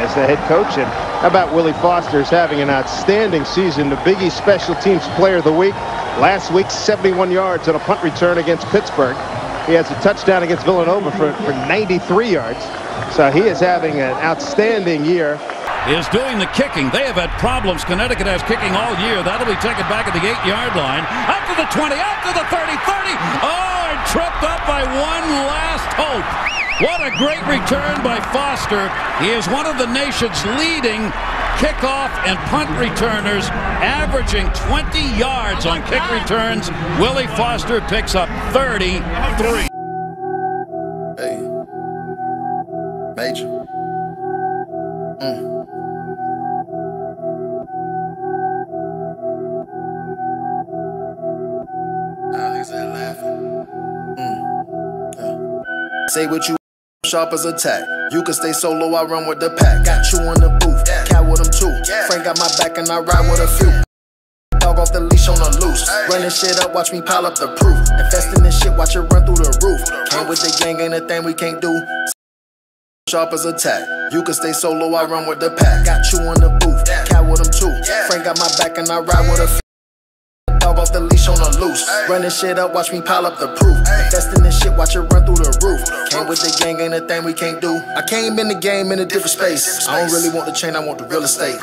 as the head coach. And how about Willie Foster is having an outstanding season, the Big East Special Teams Player of the Week. Last week, 71 yards on a punt return against Pittsburgh. He has a touchdown against Villanova for 93 yards. So he is having an outstanding year. Is doing the kicking. They have had problems. Connecticut has kicking all year. That'll be taken back at the 8-yard line. Out to the 20, out to the 30, 30. Oh, and tripped up by one last hope. What a great return by Foster. He is one of the nation's leading kickoff and punt returners, averaging 20 yards on kick returns. Willie Foster picks up 33. Hey. Major. Say what you sharp as a tack. You can stay solo, I run with the pack. Got you in the booth, cat with them too. Frank got my back and I ride with a few. Dog off the leash on the loose. Running shit up, watch me pile up the proof. Invest in this shit, watch it run through the roof. Came with the gang, ain't a thing we can't do. Sharp as a tack. You can stay solo, I run with the pack. Got you in the booth, cat with them too. Frank got my back and I ride with a few. Dog off the leash on the loose. Running shit up, watch me pile up the proof. Invest in this shit, watch it run through the roof. Came with the gang, ain't a thing we can't do. I came in the game in a different space. I don't really want the chain, I want the real estate.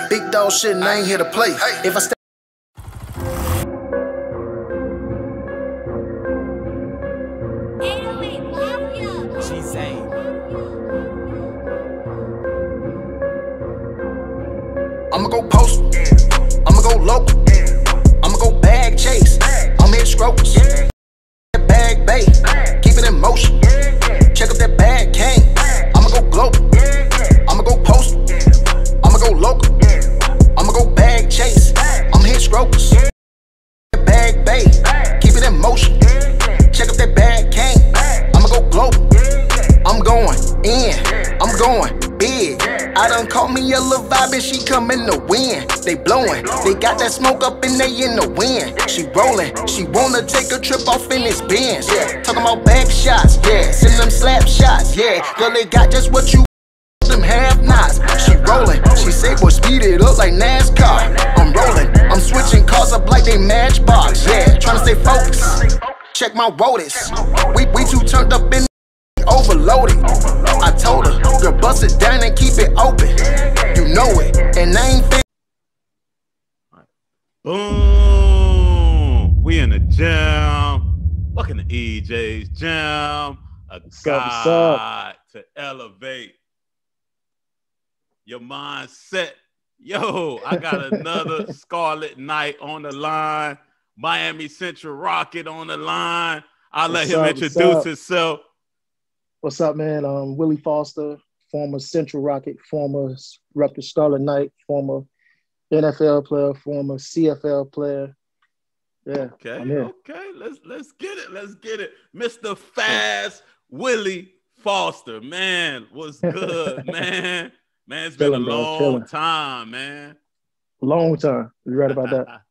Big dog shit and I ain't here to play. If I stay I'ma go post, I'ma go local, I'ma go bag chase, I'm here strokers, that bag bay, keep it in motion, check up that bag came, I'ma go global, I'ma go post, I'ma go local, I'ma go bag chase, I'm here strokers, that bag bay, keep it in motion, check up that bag came, I'ma go global, I'm going in, I'm going big. I done caught me a little vibe and she coming to win. They blowing, they got that smoke up and they in the wind. She rolling, she wanna take a trip off in this Benz. Yeah, talking about back shots, yeah, send them slap shots, yeah. Girl, they got just what you them half knots. She rolling, she say, boy, speed it up like NASCAR. I'm rolling, I'm switching cars up like they Matchbox, yeah. Trying to stay focused, check my rollers. We too turned up in overloaded. I told her, girl, bust it down and keep it open. You know it, and I ain't fit. Boom! We in the gym. Welcome to EJ's Gym. A guide to elevate your mindset. Yo, I got another Scarlet Knight on the line. Miami Central Rocket on the line. I'll let him introduce himself. What's up, man? Willie Foster, former Central Rocket, former Rutgers Scarlet Knight, former NFL player, former CFL player. Yeah. Okay. Let's get it. Let's get it. Mr. Fast Willie Foster, man. What's good, man? Man, it's been a long time, man. Long time. You're right about that.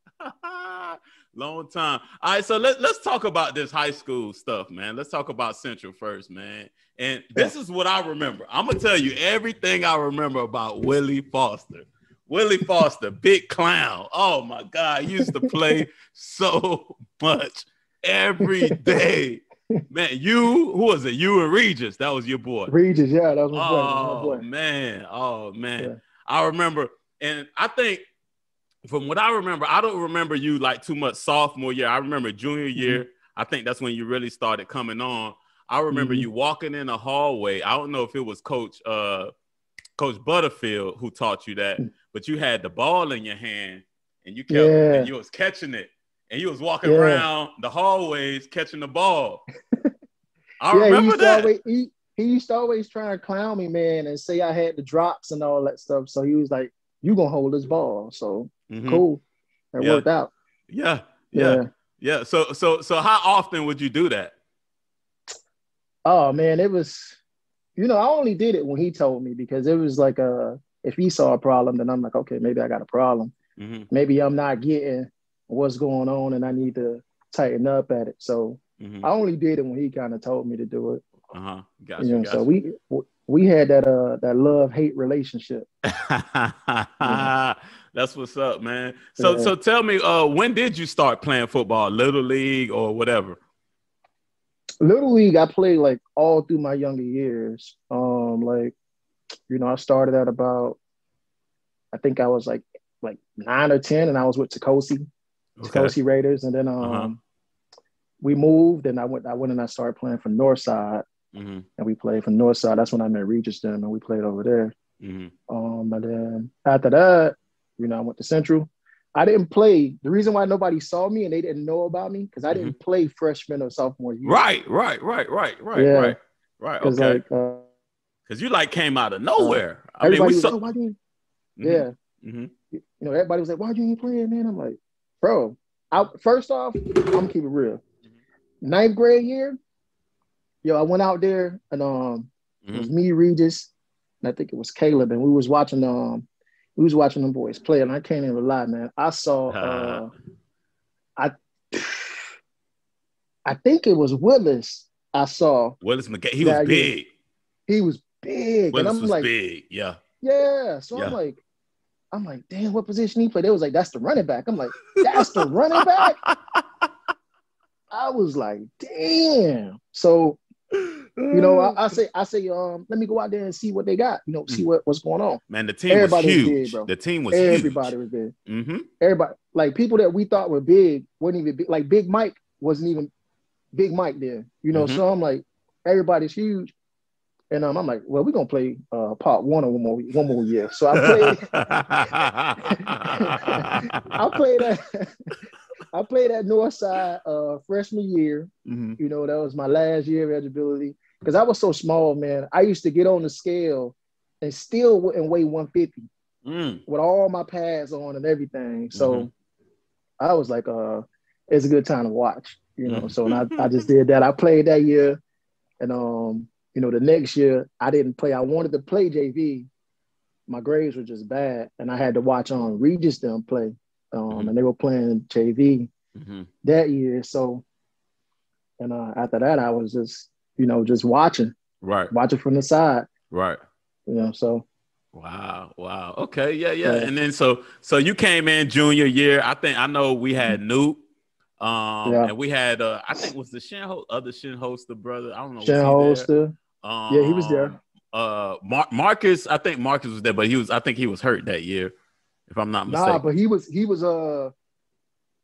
Long time. All right, so let's talk about this high school stuff, man. Let's talk about Central first, man. And this is what I remember. I'm going to tell you everything I remember about Willie Foster. Willie Foster, big clown. Oh, my God. He used to play so much every day. Man, who was it? You and Regis. That was your boy. Regis, yeah. That was my boy. Oh, man. Yeah. I remember, and I think, from what I remember, I don't remember you like too much sophomore year. I remember junior year. I think that's when you really started coming on. I remember you walking in the hallway. I don't know if it was Coach Butterfield who taught you that, but you had the ball in your hand and you kept and you was catching it and you was walking around the hallways catching the ball. I remember that. He used to always try to clown me, man, and say I had the drops and all that stuff. So he was like, "You gonna hold this ball?" So cool. It worked out. Yeah. So how often would you do that? Oh man, it was, I only did it when he told me, because it was like if he saw a problem, then I'm like, okay, maybe I got a problem. Maybe I'm not getting what's going on and I need to tighten up at it. So I only did it when he kind of told me to do it. Gotcha. So we had that love-hate relationship. That's what's up, man. So tell me, when did you start playing football? Little League or whatever? Little League, I played like all through my younger years. I started at about, I think I was like 9 or 10, and I was with Tecose Raiders, and then we moved, and I went and I started playing for Northside, and we played for Northside. That's when I met Regis then, and we played over there. And then after that, I went to Central. I didn't play. The reason why nobody saw me and they didn't know about me, because I didn't play freshman or sophomore year. Right. Yeah. Right. Okay. Because you came out of nowhere. Everybody was like, why didn't you? Yeah. Everybody was like, why you ain't playing, man? I'm like, bro, first off, I'm gonna keep it real. 9th grade year, I went out there and it was me, Regis, and I think it was Caleb, and we was watching them boys play, and I can't even lie, man. I saw I think it was Willis. I saw Willis McGay. He was big. He was big. Willis and I'm was like, big. Yeah. Yeah. So I'm like, damn, what position he played? They was like, that's the running back. I'm like, that's the running back? I was like, damn. So, I say, let me go out there and see what they got, see what's going on. Man, the team was huge. Big, bro. The team was Everybody huge. was big. Everybody, like people that we thought were big, weren't even big. Like Big Mike wasn't even Big Mike there, So I'm like, everybody's huge. And I'm like, well, we're gonna play part one one more year. So I played I played at Northside freshman year. That was my last year of eligibility. Because I was so small, man. I used to get on the scale and still wouldn't weigh 150 with all my pads on and everything. So I was like, it's a good time to watch, So I just did that. I played that year, and the next year I didn't play. I wanted to play JV. My grades were just bad, and I had to watch Regis them play. And they were playing JV that year. So, and after that, I was just, just watching, watching from the side, So. Wow. Okay, yeah. And then so you came in junior year. I know we had Newt, and we had I think it was the Shin Holster brother. I don't know. Shin Holster. Yeah, he was there. Marcus. I think Marcus was there, but I think he was hurt that year, if I'm not mistaken. Nah, but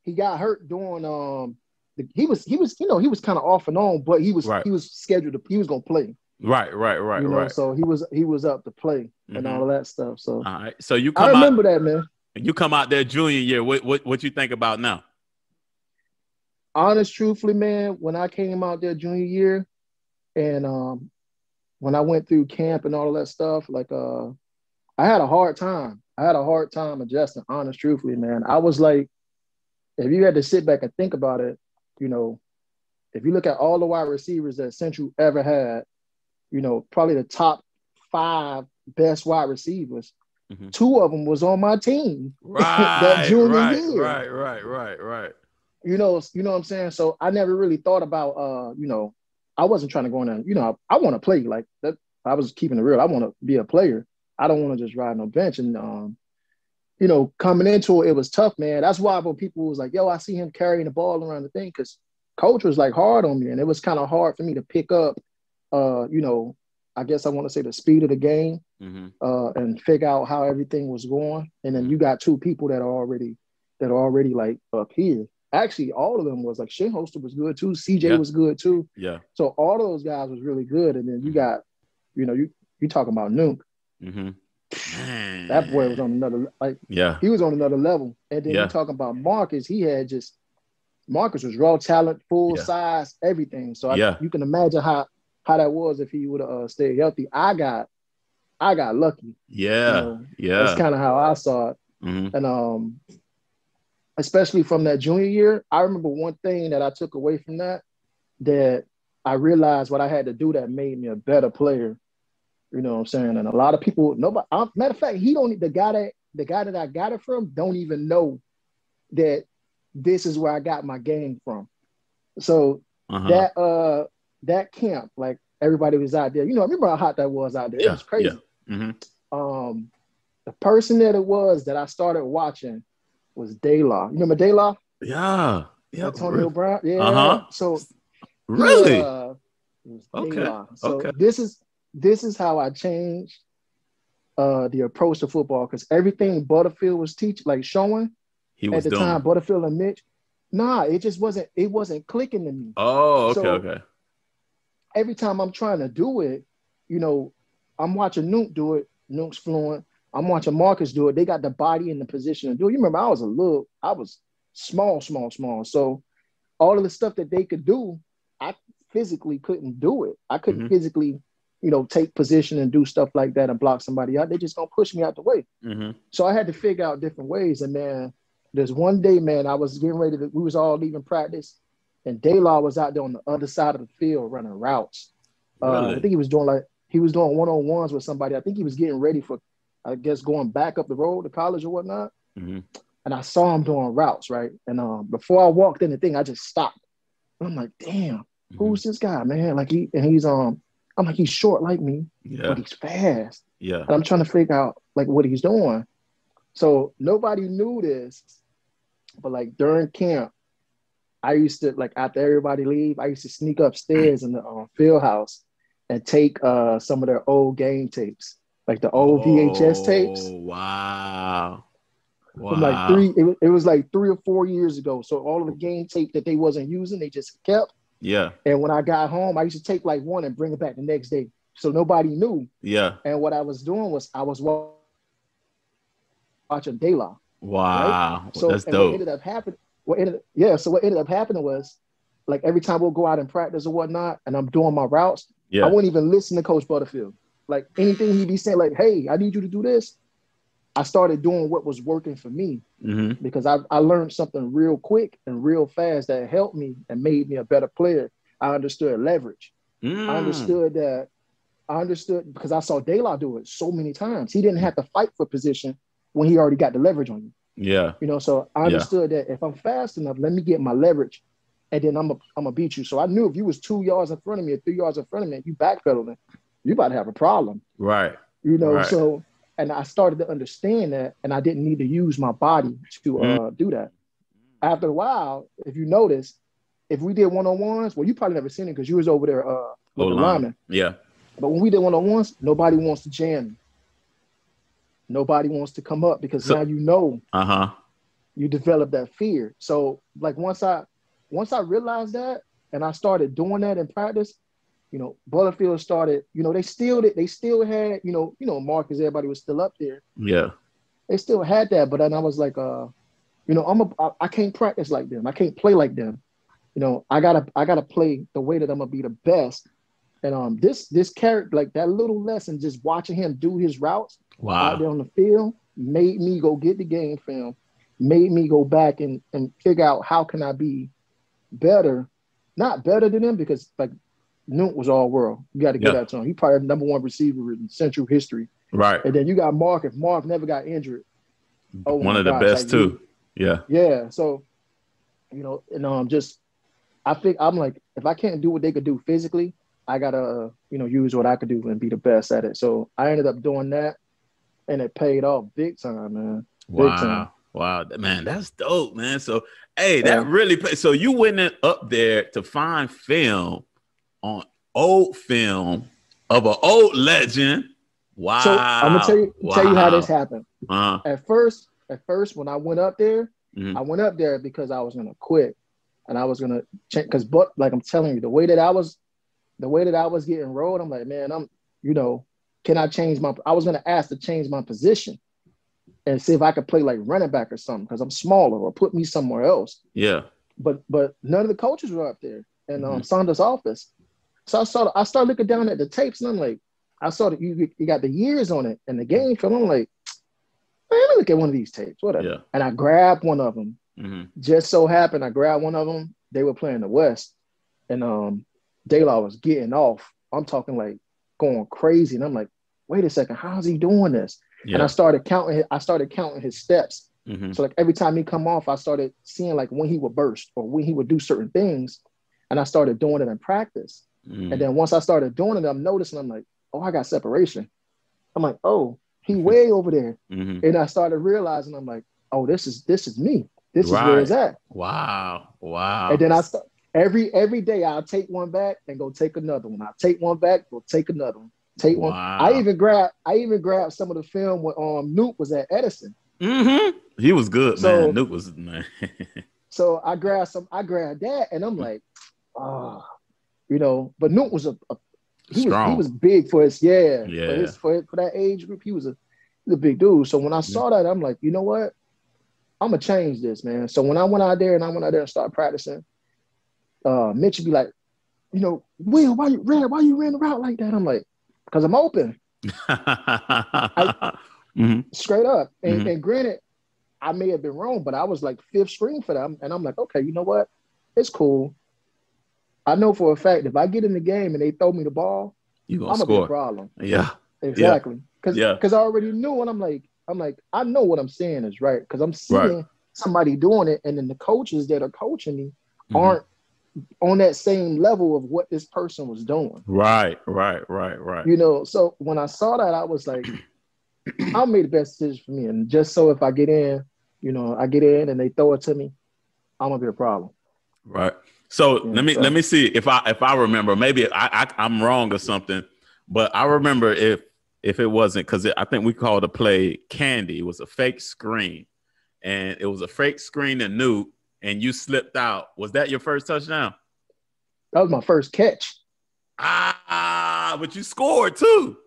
he got hurt during he was kind of off and on, but he was scheduled he was gonna play. Right. So he was up to play and all of that stuff. So all right. So you I remember that, man. You come out there junior year. What you think about now? Truthfully, man, when I came out there junior year, and when I went through camp and all of that stuff, I had a hard time. Adjusting, truthfully, man. I was like, if you had to sit back and think about it, if you look at all the wide receivers that Central ever had, probably the top 5 best wide receivers, 2 of them was on my team that junior year. Right. You know what I'm saying? So I never really thought about, I wasn't trying to go in there. I want to play like that. I was keeping it real. I want to be a player. I don't want to just ride no bench. And, coming into it was tough, man. That's why when people was like, yo, I see him carrying the ball around the thing, because coach was hard on me. And it was kind of hard for me to pick up, I guess I want to say the speed of the game and figure out how everything was going. And then you got 2 people that are already up here. Actually, all of them was Shin Holster was good too. CJ was good too. Yeah. So all of those guys was really good. And then you got, you talking about Nuke. That boy was on another, he was on another level. And then you talking about Marcus. Marcus was raw talent, full size, everything. So you can imagine how that was if he would have stayed healthy. I got lucky. That's kind of how I saw it. And especially from that junior year, I remember one thing that I took away from that I realized what I had to do that made me a better player. You know what I'm saying? And a lot of people, matter of fact, the guy that I got it from don't even know that this is where I got my game from. So that camp, everybody was out there. You know, I remember how hot that was out there. It was crazy. Yeah. The person that it was that I started watching was De La. You remember De La? Yeah. Antonio Brown. Yeah. Uh-huh. So really? It was Okay. So this is how I changed the approach to football, because everything Butterfield was teaching, like showing at the time, Butterfield and Mitch, it wasn't clicking to me. Oh, okay. Every time I'm trying to do it, you know, I'm watching Nuke do it. Nuke's fluent. I'm watching Marcus do it. They got the body and the position to do it. You remember, I was small. So all of the stuff that they could do, I physically couldn't do it. I couldn't physically, you know, take position and do stuff like that and block somebody out. They just gonna push me out the way. So I had to figure out different ways. And man, there's one day, man, I was getting ready we was all leaving practice, and De La was out there on the other side of the field running routes. Really? I think he was doing one-on-ones with somebody. I think he was getting ready for, I guess, going back up the road to college or whatnot. And I saw him doing routes, right? And before I walked in the thing, I just stopped. And I'm like, damn, who's this guy, man? Like I'm like, he's short like me, but he's fast. Yeah. And I'm trying to figure out like what he's doing. So nobody knew this, but like during camp, I used to, like, after everybody leave, I used to sneak upstairs in the field house and take some of their old game tapes, like the old VHS tapes. Wow. From like it was like 3 or 4 years ago. So all of the game tape that they wasn't using, they just kept. Yeah. And when I got home, I used to take like one and bring it back the next day. So nobody knew. Yeah. And what I was doing was I was watching De La. Wow. Right? So that's dope. What ended up happening, what ended up happening was, like, every time we'll go out and practice or whatnot, and I'm doing my routes, I wouldn't even listen to Coach Butterfield. Like, anything he'd be saying, like, hey, I need you to do this, I started doing what was working for me, because I learned something real quick and real fast that helped me and made me a better player. I understood leverage. I understood because I saw De La do it so many times. He didn't have to fight for position when he already got the leverage on you. Yeah. You know, so I understood that if I'm fast enough, let me get my leverage, and then I'm gonna beat you. So I knew if you was 2 yards in front of me or 3 yards in front of me, you backpedaling, you about to have a problem. Right. You know, so, and I started to understand that, and I didn't need to use my body to do that. After a while, if you notice, if we did one-on-ones, well, you probably never seen it because you was over there with the lineman. Yeah. But when we did one-on-ones, nobody wants to jam me. Nobody wants to come up because now you know you develop that fear. So like once I realized that and I started doing that in practice, you know, Butterfield started, you know, they still had, you know, Marcus, everybody was still up there. Yeah. They still had that, but then I was like, you know, I can't practice like them. I can't play like them. You know, I gotta play the way that I'm gonna be the best. And this character, like that little lesson, just watching him do his routes out there on the field, made me go get the game film, made me go back and figure out how can I be better, not better than him, because like Nuke was all world. You got to get that to him. He probably the #1 receiver in Central history. Right. And then you got Mark. If Mark never got injured, one of the best like, too. Yeah. Yeah. So, you know, and I think I'm like, if I can't do what they could do physically, I gotta, you know, use what I could do and be the best at it. So I ended up doing that, and it paid off big time, man. Big time. Wow, man, that's dope, man. So, hey, that really so you went up there to find film on old film of an old legend. Wow. So I'm gonna tell you how this happened. At first, when I went up there, I went up there because I was gonna quit, and I was gonna change. Because, but like I'm telling you, the way that I was getting rolled, I'm like, man, can I change I was gonna ask to change my position and see if I could play like running back or something because I'm smaller, or put me somewhere else. Yeah. But none of the coaches were up there in Saunders' office. So I started looking down at the tapes, and I'm like, I saw that you got the years on it and the game film. I'm like, man, let me look at one of these tapes, whatever. Yeah. And I grabbed one of them. Just so happened I grabbed one of them. They were playing the West, and De La was getting off. I'm talking like going crazy, and I'm like, wait a second, how's he doing this? Yeah. And I started counting his steps. So like every time he come off, I started seeing like when he would burst or when he would do certain things, and I started doing it in practice. And then once I started doing it, I'm noticing, I'm like, oh, I got separation. I'm like, oh, he way over there. And I started realizing, I'm like, oh, this is me. This is where it's at. Wow. And then I start every day I'll take one back and go take another one. I'll take one back, go take another one. Take one. I even grabbed some of the film when Nuke was at Edison. He was good, man. Nuke was man. So I grabbed that, and I'm like, oh, but Nuke was he was big for his for that age group. He was a big dude. So when I saw that, I'm like, you know what? I'm gonna change this, man. So when I went out there and started practicing, Mitch would be like, Will, why you ran the route like that? I'm like, because I'm open. Straight up. And granted, I may have been wrong, but I was like fifth string for them. And I'm like, okay, you know what? It's cool. I know for a fact if I get in the game and they throw me the ball, I'm gonna be a problem. Yeah. Exactly. Because I already knew, and I'm like, I know what I'm saying is right. Because I'm seeing somebody doing it, and then the coaches that are coaching me aren't on that same level of what this person was doing. Right. So when I saw that, I was like, I'll make the best decision for me. And just so if I get in, I get in and they throw it to me, I'm gonna be a problem. Right. So let me see if I remember. Maybe I'm wrong or something, but I remember if it wasn't, because I think we called the play Candy. It was a fake screen, and it was a fake screen and Nuke, and you slipped out. Was that your first touchdown? That was my first catch. But you scored too.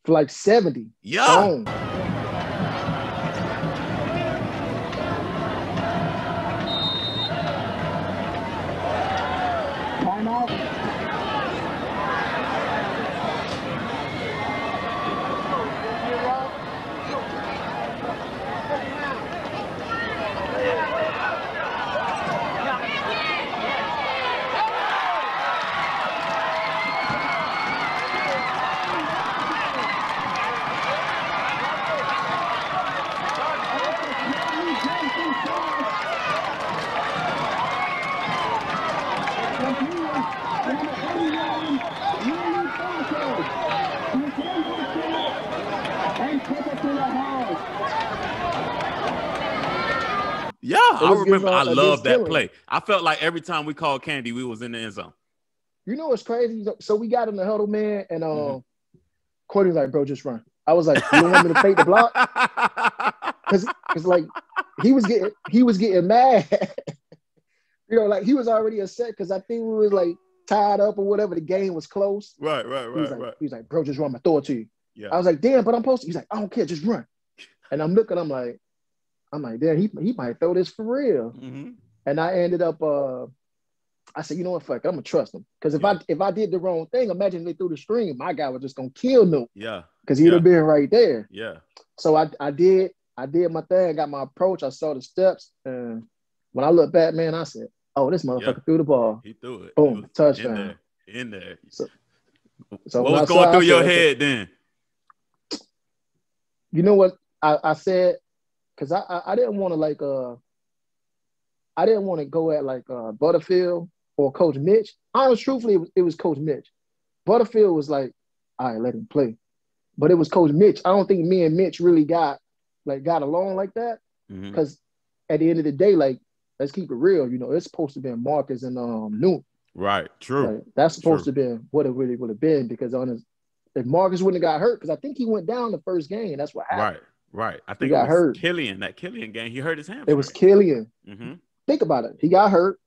For like 70. Yeah. Boom. Timeout. Yeah, I remember. I love that play. I felt like every time we called Candy, we was in the end zone. You know what's crazy? So we got in the huddle, man, and Courtney's like, bro, just run. I was like, you don't want me to fake the block? Because like he was getting mad. Like he was already upset because I think we was like tied up or whatever. The game was close. Right. He was like, bro, just run. I throw it to you. Yeah. I was like, damn, but I'm supposed to. He's like, I don't care, just run. And I'm looking, I'm like, damn, he might throw this for real. And I ended up, I said, you know what, fuck, I'm gonna trust him. Because if I did the wrong thing, imagine they threw the screen, my guy was just gonna kill Nuke. Yeah. Because he'd have been right there. Yeah. So I did my thing, got my approach, I saw the steps, and when I looked back, man, I said, oh, this motherfucker threw the ball. He threw it. Boom, touchdown. In there. So what was going through your head then? You know what I said? Because I didn't want to I didn't want to go at like Butterfield or Coach Mitch. Honestly, truthfully, it was Coach Mitch. Butterfield was like, all right, let him play. But it was Coach Mitch. I don't think me and Mitch really got along like that. Because at the end of the day, like, let's keep it real. It's supposed to be Marcus and Nuke. Right. True. Like, that's supposed to be what it really would have been, because if Marcus wouldn't have got hurt, because I think he went down the first game. That's what happened. Right. I think he got hurt. Killian. That Killian game, he hurt his hamstring. It was Killian. Think about it. He got hurt.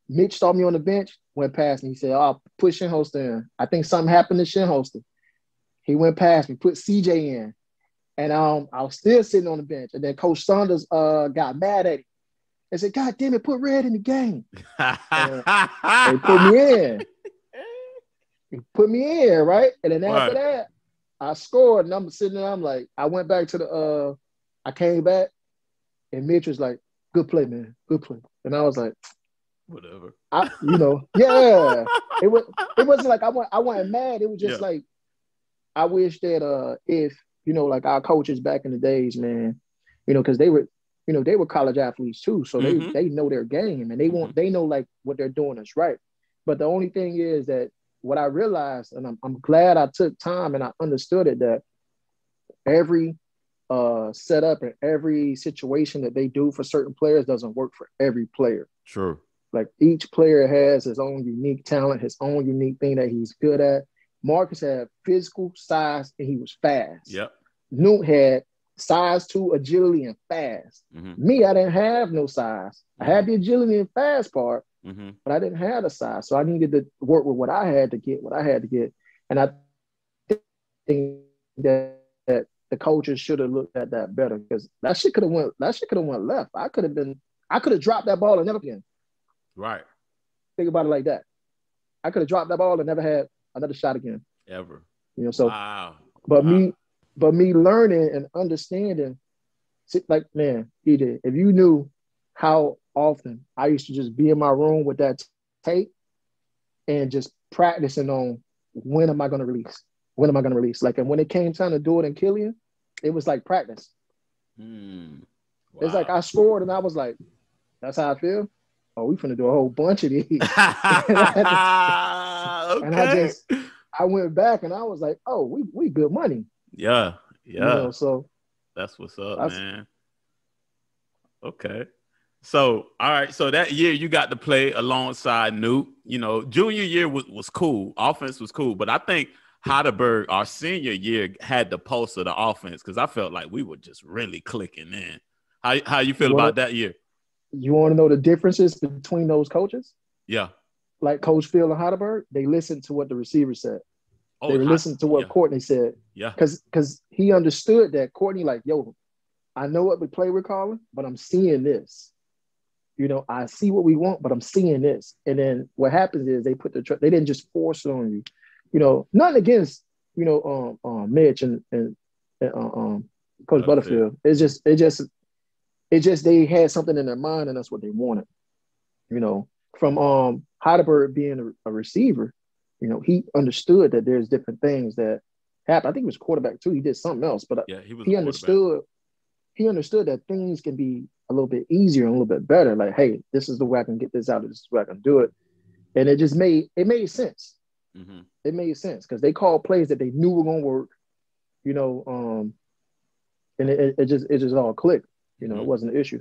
Mitch saw me on the bench, went past me. He said, "Oh, put Shinholster in." I think something happened to Shinholster. He went past me, put CJ in, and I was still sitting on the bench. And then Coach Saunders got mad at him and said, "God damn it, put Red in the game." They put me in. He put me in, right? And then after that, I scored, and I'm sitting there. I'm like, I went back to I came back, and Mitch was like, "Good play, man, good play." And I was like, whatever. Yeah. It wasn't like I wasn't mad. It was just like, I wish that if like our coaches back in the days, man, because they were college athletes too, so they know their game, and they know like what they're doing is right. But the only thing is that what I realized, and I'm glad I took time and I understood it, that every setup and every situation that they do for certain players doesn't work for every player. True. Like each player has his own unique talent, his own unique thing that he's good at. Marcus had physical size and he was fast. Yep. Newt had size 2, agility, and fast. Me, I didn't have no size. I had the agility and fast part, but I didn't have the size. So I needed to work with what I had to get, And I think that the coaches should have looked at that better, because that shit could have went left. I could have dropped that ball and never again. Right. Think about it like that. I could have dropped that ball and never had another shot again. Ever. So wow. But me learning and understanding, like, man, EJ, if you knew how often I used to just be in my room with that tape and just practicing on when am I going to release? When am I going to release? Like, and when it came time to do it in Killian, it was like practice. Wow. It's like I scored and I was like, that's how I feel. Oh, we finna do a whole bunch of these. And I went back and I was like, oh, we good money. Yeah. So that's what's up, man. Okay. So, all right. So that year you got to play alongside Newt. Junior year was cool. Offense was cool. But I think Heidelberg, our senior year, had the pulse of the offense, because I felt like we were just really clicking in. How you feel about that year? You want to know the differences between those coaches? Yeah. Like Coach Phil and Heidelberg, they listened to what the receiver said. They listened to what Courtney said. Yeah. Because he understood that Courtney, like, yo, I know what the play we're calling, but I'm seeing this. I see what we want, but I'm seeing this. And then what happens is they put they didn't just force it on you. Nothing against, Mitch and Coach Butterfield. It just they had something in their mind, and that's what they wanted. From Heidelberg being a receiver, he understood that there's different things that happen. I think he was quarterback too. He did something else, but he understood. He understood that things can be a little bit easier and a little bit better. Like, hey, this is the way I can get this out. This is the way I can do it, and it just made sense. It made sense because they called plays that they knew were gonna work. And it just all clicked. It wasn't an issue.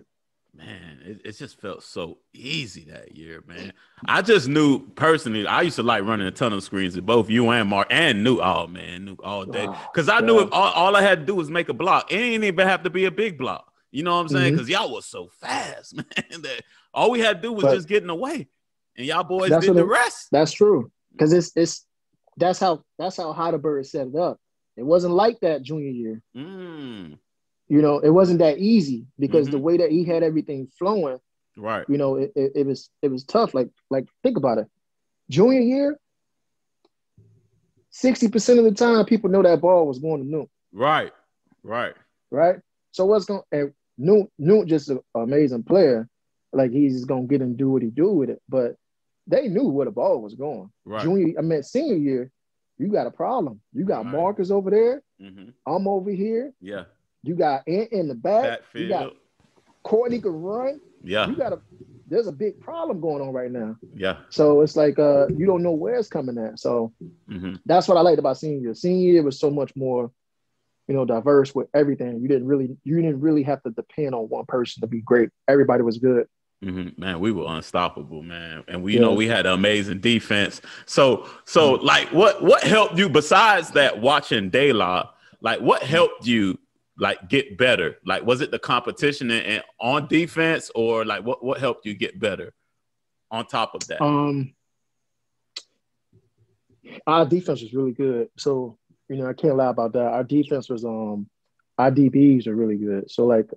Man, it just felt so easy that year, man. I just knew personally, I used to like running the tunnel screens with both you and Mark and Newt. Oh, man, Newt all day. Because I knew if all I had to do was make a block. It didn't even have to be a big block. You know what I'm saying? Because y'all was so fast, man, that all we had to do was just get in the way. And y'all boys did the rest. That's true. Because that's how Heidelberg set it up. It wasn't like that junior year. It wasn't that easy because the way that he had everything flowing, right? It was tough. Like think about it. Junior year, 60% of the time, people know that ball was going to Newt. Right. So what's going? And Newt just an amazing player. Like he's just gonna get and do what he do with it. But they knew where the ball was going. Right. Senior year, you got a problem. You got Marcus over there. I'm over here. Yeah. You got Ant in the back. You got Courtney can run. Yeah. There's a big problem going on right now. Yeah. So it's like you don't know where it's coming at. So that's what I liked about senior year. Senior year was so much more, diverse with everything. You didn't really have to depend on one person to be great. Everybody was good. Man, we were unstoppable, man. And we know we had an amazing defense. So like what helped you besides that watching De La, like what helped you like get better? Like, was it the competition and on defense, or like what helped you get better on top of that? Our defense was really good. So, I can't lie about that. Our defense was our DBs are really good. So like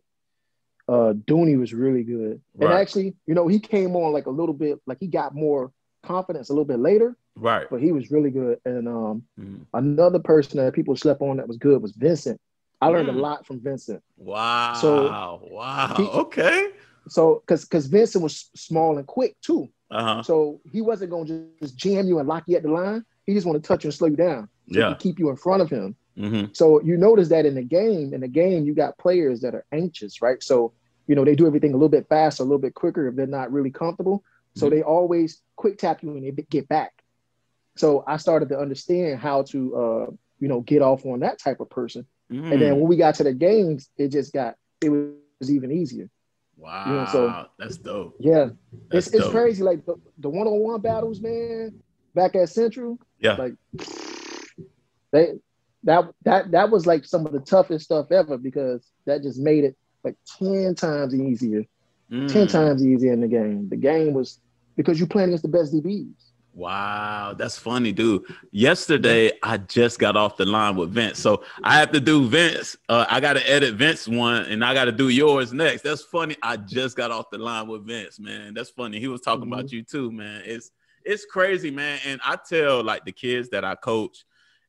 Dooney was really good. Right. And actually, he came on like a little bit, like he got more confidence a little bit later. Right. But he was really good. And another person that people slept on that was good was Vincent. I learned a lot from Vincent. Wow. Okay. So, because Vincent was small and quick too. Uh-huh. So he wasn't going to just jam you and lock you at the line. He just want to touch you and slow you down. So he can keep you in front of him. So you notice that in the game, you got players that are anxious, right? So, they do everything a little bit faster, a little bit quicker if they're not really comfortable. So they always, quick tap you and they get back. So I started to understand how to, get off on that type of person. And then when we got to the games, it was even easier. Wow, so that's dope. Yeah, that's it's crazy. Like the one-on-one battles, man, back at Central. Yeah, like that was like some of the toughest stuff ever because that just made it like 10 times easier. 10 times easier in the game. The game was because you're playing against the best DBs. Wow, that's funny, dude. Yesterday, I just got off the line with Vince. So I have to do Vince. I got to edit Vince one, and I got to do yours next. That's funny. I just got off the line with Vince, man. That's funny. He was talking about you too, man. It's crazy, man. And I tell, like, the kids that I coach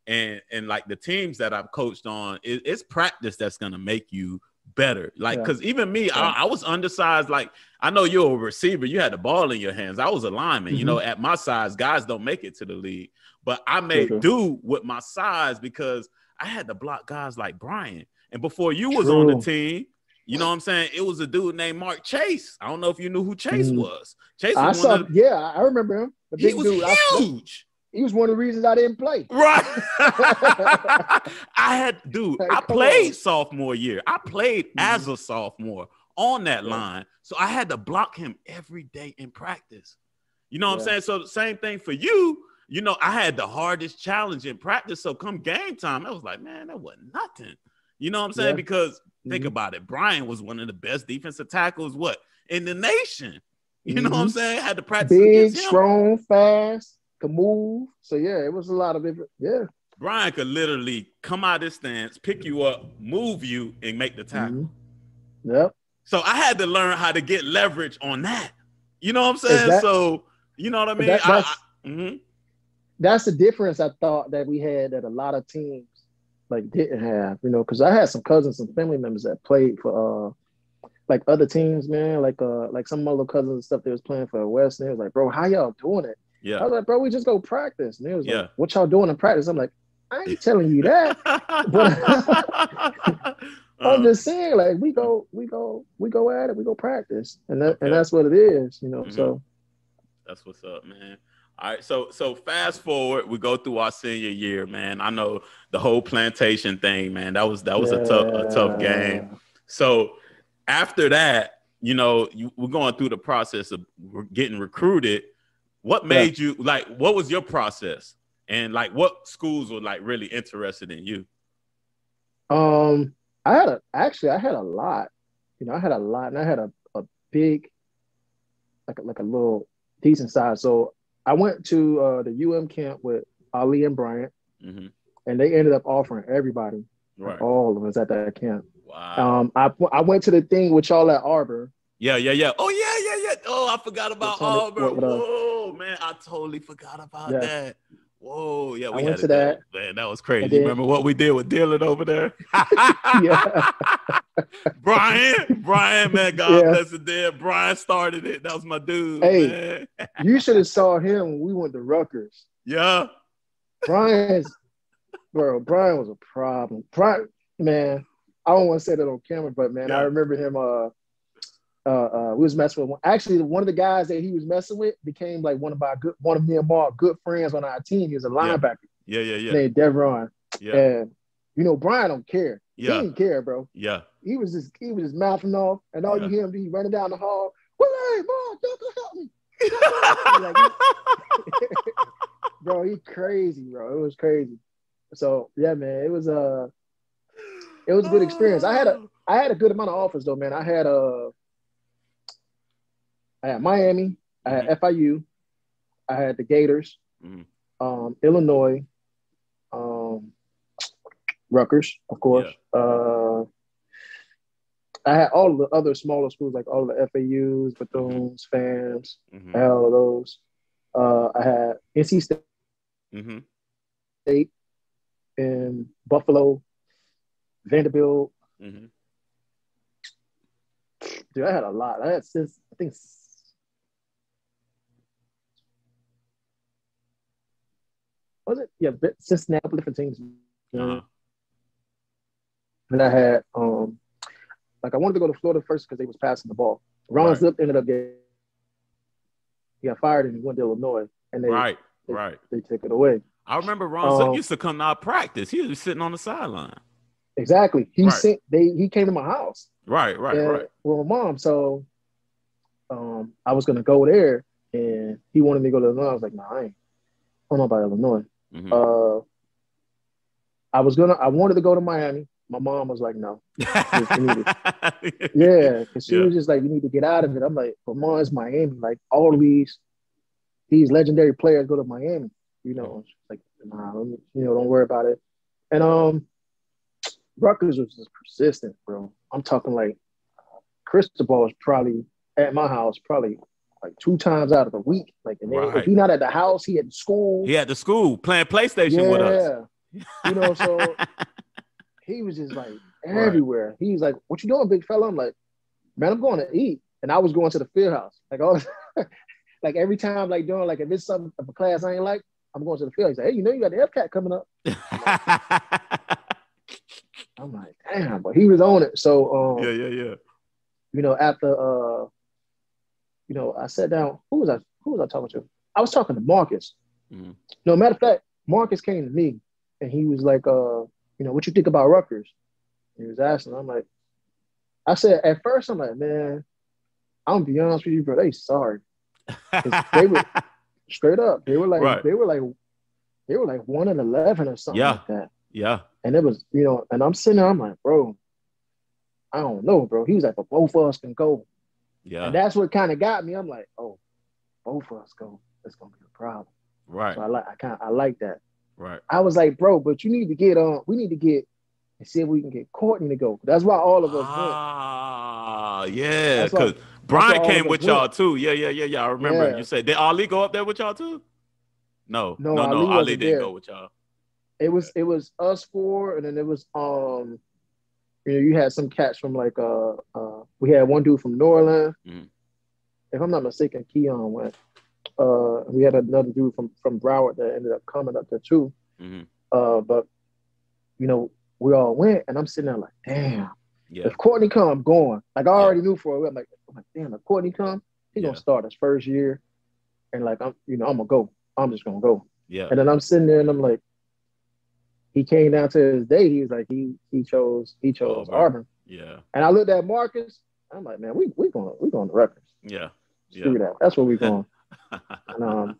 and like the teams that I've coached on, it's practice that's going to make you better. Like, because even me, I was undersized. Like, I know you're a receiver. You had the ball in your hands. I was a lineman. You know, at my size, guys don't make it to the league. But I made do with my size because I had to block guys like Brian. And before you was on the team, you know what I'm saying? It was a dude named Mark Chase. I don't know if you knew who Chase was. Chase was I remember him. The big he was dude. huge. He was one of the reasons I didn't play. Right. I played sophomore year. I played as a sophomore on that line. So I had to block him every day in practice. You know what I'm saying? So the same thing for you. You know, I had the hardest challenge in practice. So come game time, I was like, man, that wasn't nothing. You know what I'm saying? Because think about it. Brian was one of the best defensive tackles, in the nation. You know what I'm saying? Had to practice big, strong, fast. Could move. So it was a lot of different. Brian could literally come out of his stance, pick you up, move you, and make the tackle. Yep. So I had to learn how to get leverage on that. You know what I'm saying? So you know what I mean? That's the difference I thought that we had that a lot of teams like didn't have. You know, because I had some cousins and family members that played for like other teams, man. Like some other cousins and stuff that was playing for West. And they was like, bro, how y'all doing it? Yeah. I was like, bro, we just go practice. And he was like, what y'all doing in practice? I'm like, I ain't telling you that. But I'm just saying, like, we go at it, we go practice. And that's what it is, you know. So that's what's up, man. All right, so fast forward, we go through our senior year, man. I know the whole plantation thing, man. That was a tough game. So after that, you know, we're going through the process of getting recruited. What made you what was your process? And like what schools were like really interested in you? I had a lot. You know, I had a lot, and I had a big, like a little decent size. So I went to the UM camp with Ali and Bryant, and they ended up offering everybody, all of us at that camp. Wow. I went to the thing with y'all at Arbor. Yeah. Oh, yeah. Oh, I forgot about Arbor. Whoa, man, I totally forgot about that. Whoa, yeah, we went to that. Man, that was crazy. Then, you remember what we did with Dylan over there? Brian, man, God bless the dead. Brian started it. That was my dude. Hey, man. You should have saw him when we went to Rutgers. Yeah. Brian was a problem. Man, I don't want to say that on camera, but man, I remember him. We was messing with one. Actually, one of the guys that he was messing with became like one of me and Mark good friends on our team. He was a linebacker. Yeah. Named Devron. Yeah. And you know, Brian don't care. Yeah. He didn't care, bro. Yeah. He was just mouthing off, and all you hear him be running down the hall. Willie, Mark, don't help me. Bro, he crazy, bro. It was crazy. So yeah, man, it was a good experience. I had a good amount of offers though, man. I had Miami, I had FIU, I had the Gators, Illinois, Rutgers, of course. Yeah. I had all of the other smaller schools, like all of the FAUs, Bethunes, FAMs, I had all of those. I had NC State, and Buffalo, Vanderbilt. Dude, I had a lot. I had since I think was it? Yeah, Cincinnati, different teams. And I had I wanted to go to Florida first because they was passing the ball. Ron Zip ended up getting He got fired and he went to Illinois, and they took it away. I remember Ron Zook used to come to our practice. He was sitting on the sideline. Exactly. He came to my house. Right. With my mom. So I was gonna go there, and he wanted me to go to Illinois. I was like, nah, I don't know about Illinois. Mm-hmm. I wanted to go to Miami. My mom was like, no. Because she was just like, you need to get out of it. I'm like, but Mom, it's Miami. Like, all of these legendary players go to Miami. You know, she's like, nah, don't worry about it. And Rutgers was just persistent, bro. I'm talking like Cristobal was probably at my house like 2 times out of the week. Like, and then if he's not at the house, he at the school. He at the school playing PlayStation with us. You know, so he was just like everywhere. Right. He's like, "What you doing, big fella?" I'm like, "Man, I'm going to eat." And I was going to the field house. Like like every time, like doing like if it's something of a class I ain't like, I'm going to the field. He's like, "Hey, you know you got the FCAT coming up." I'm like, damn, but he was on it. So yeah. You know, after I sat down. Who was I talking to? I was talking to Marcus. Mm-hmm. No, matter of fact, Marcus came to me and he was like, what you think about Rutgers? He was asking. I'm like, I said at first, I'm like, man, I'm gonna be honest with you, bro. They sorry. They were straight up. They were like, they were like 1-11 or something like that. Yeah. And it was, and I'm sitting there, I'm like, bro, I don't know, bro. He was like, but both of us can go. Yeah. And that's what kind of got me. I'm like, oh, both of us go. That's gonna be a problem. Right. So I like that. Right. I was like, bro, but you need to get we need to get and see if we can get Courtney to go. That's why all of us went. Yeah, because Brian came with y'all too. Yeah. I remember you said, did Ali go up there with y'all too? No. Ali didn't go with y'all. It was us 4, and then it was you had some cats from like we had one dude from New Orleans. Mm-hmm. If I'm not mistaken, Keon went. We had another dude from Broward that ended up coming up there too. Mm-hmm. But we all went, and I'm sitting there like, damn. Yeah. If Courtney come, I'm going. Like I already knew for a while. I'm like, damn, if Courtney come, he's gonna start his first year, and like I'm gonna go. I'm just gonna go. Yeah. And then I'm sitting there, and I'm like, he came down to his day. He was like, he chose Auburn. Yeah. And I looked at Marcus. I'm like, man, we going to Rutgers. Yeah. Screw that. That's where we going. And,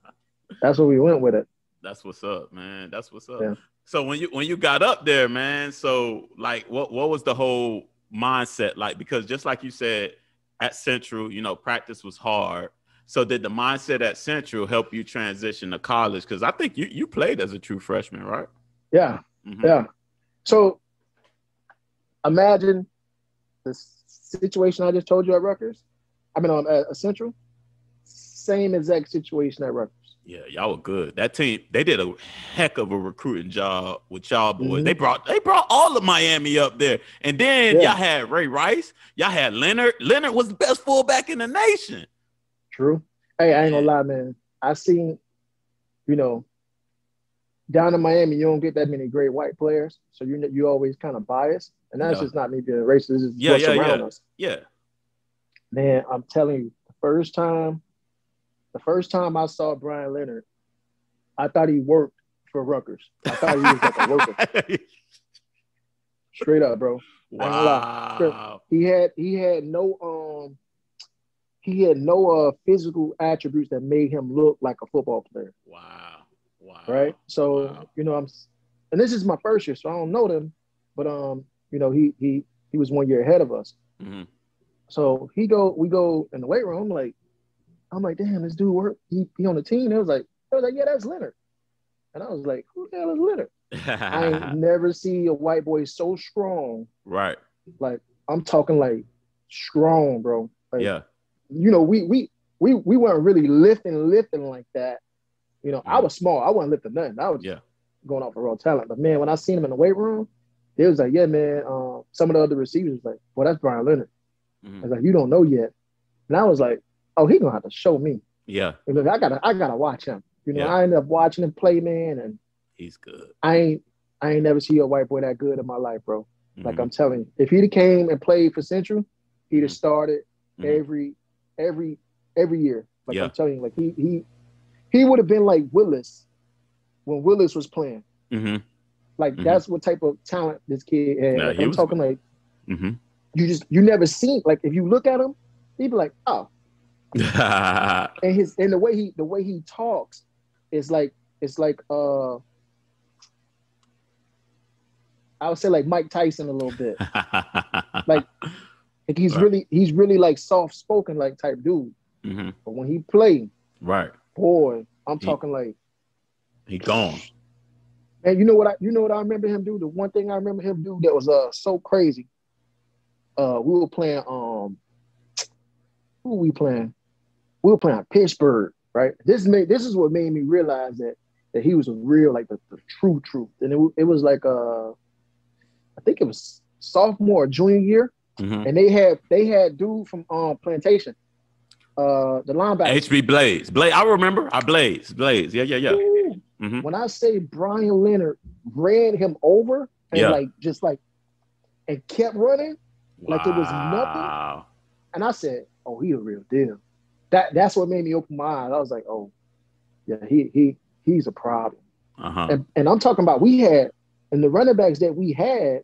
that's where we went with it. That's what's up, man. That's what's up. Yeah. So when you got up there, man, so like what was the whole mindset like? Because just like you said, at Central, practice was hard. So did the mindset at Central help you transition to college? Because I think you played as a true freshman, right? Yeah. Mm-hmm. Yeah. So imagine the situation I just told you at Rutgers. I mean, at Central, same exact situation at Rutgers. Yeah, y'all were good. That team, they did a heck of a recruiting job with y'all boys. Mm-hmm. They brought all of Miami up there. And then y'all had Ray Rice. Y'all had Leonard. Leonard was the best fullback in the nation. True. Hey, I ain't gonna lie, man. I seen, down in Miami, you don't get that many great white players. So you always kind of biased. And that's just not me being racist. This is what's around us. Yeah. Man, I'm telling you, the first time I saw Brian Leonard, I thought he worked for Rutgers. I thought he was like a worker. Straight up, bro. Wow. He had no physical attributes that made him look like a football player. Wow. Right? So, and this is my first year, so I don't know them, but he was 1 year ahead of us. Mm-hmm. So we go in the weight room. I'm like, damn, this dude work. He on the team. It was like, yeah, that's Leonard. And I was like, who the hell is Leonard? I ain't never see a white boy so strong. Right. Like, I'm talking like strong, bro. Like, yeah. We weren't really lifting like that. I was small. I wasn't lifting nothing. I was going off of raw talent. But man, when I seen him in the weight room, it was like, yeah, man. Some of the other receivers was like, well, that's Brian Leonard. Mm-hmm. I was like, you don't know yet. And I was like, oh, he gonna have to show me. Yeah. Because I gotta watch him. I ended up watching him play, man, and he's good. I ain't never see a white boy that good in my life, bro. Mm-hmm. Like I'm telling you, if he'd came and played for Central, he'd have started every year. Like I'm telling you, like he would have been like Willis when Willis was playing. Mm-hmm. Like that's what type of talent this kid had. Yeah, like, I'm talking good. like Mm-hmm. you never seen, like if you look at him, he'd be like, oh. and the way he talks is like, it's like I would say like Mike Tyson a little bit. like he's really like soft spoken like type dude. Mm-hmm. But when he played, right, boy, I'm talking like he gone. And you know what I remember him do? The one thing I remember him do that was so crazy. We were playing who were we playing? We were playing Pittsburgh, right? This is what made me realize that he was a real, like the true truth. And it was like I think it was sophomore or junior year. Mm-hmm. And they had dude from Plantation. The linebacker. HB Blaze. I remember. Blaze. Yeah. Mm-hmm. When I say Brian Leonard ran him over and and kept running, like it was nothing. And I said, "Oh, he a real deal." That's what made me open my eyes. I was like, "Oh, yeah, he's a problem." Uh-huh. And I'm talking about the running backs that we had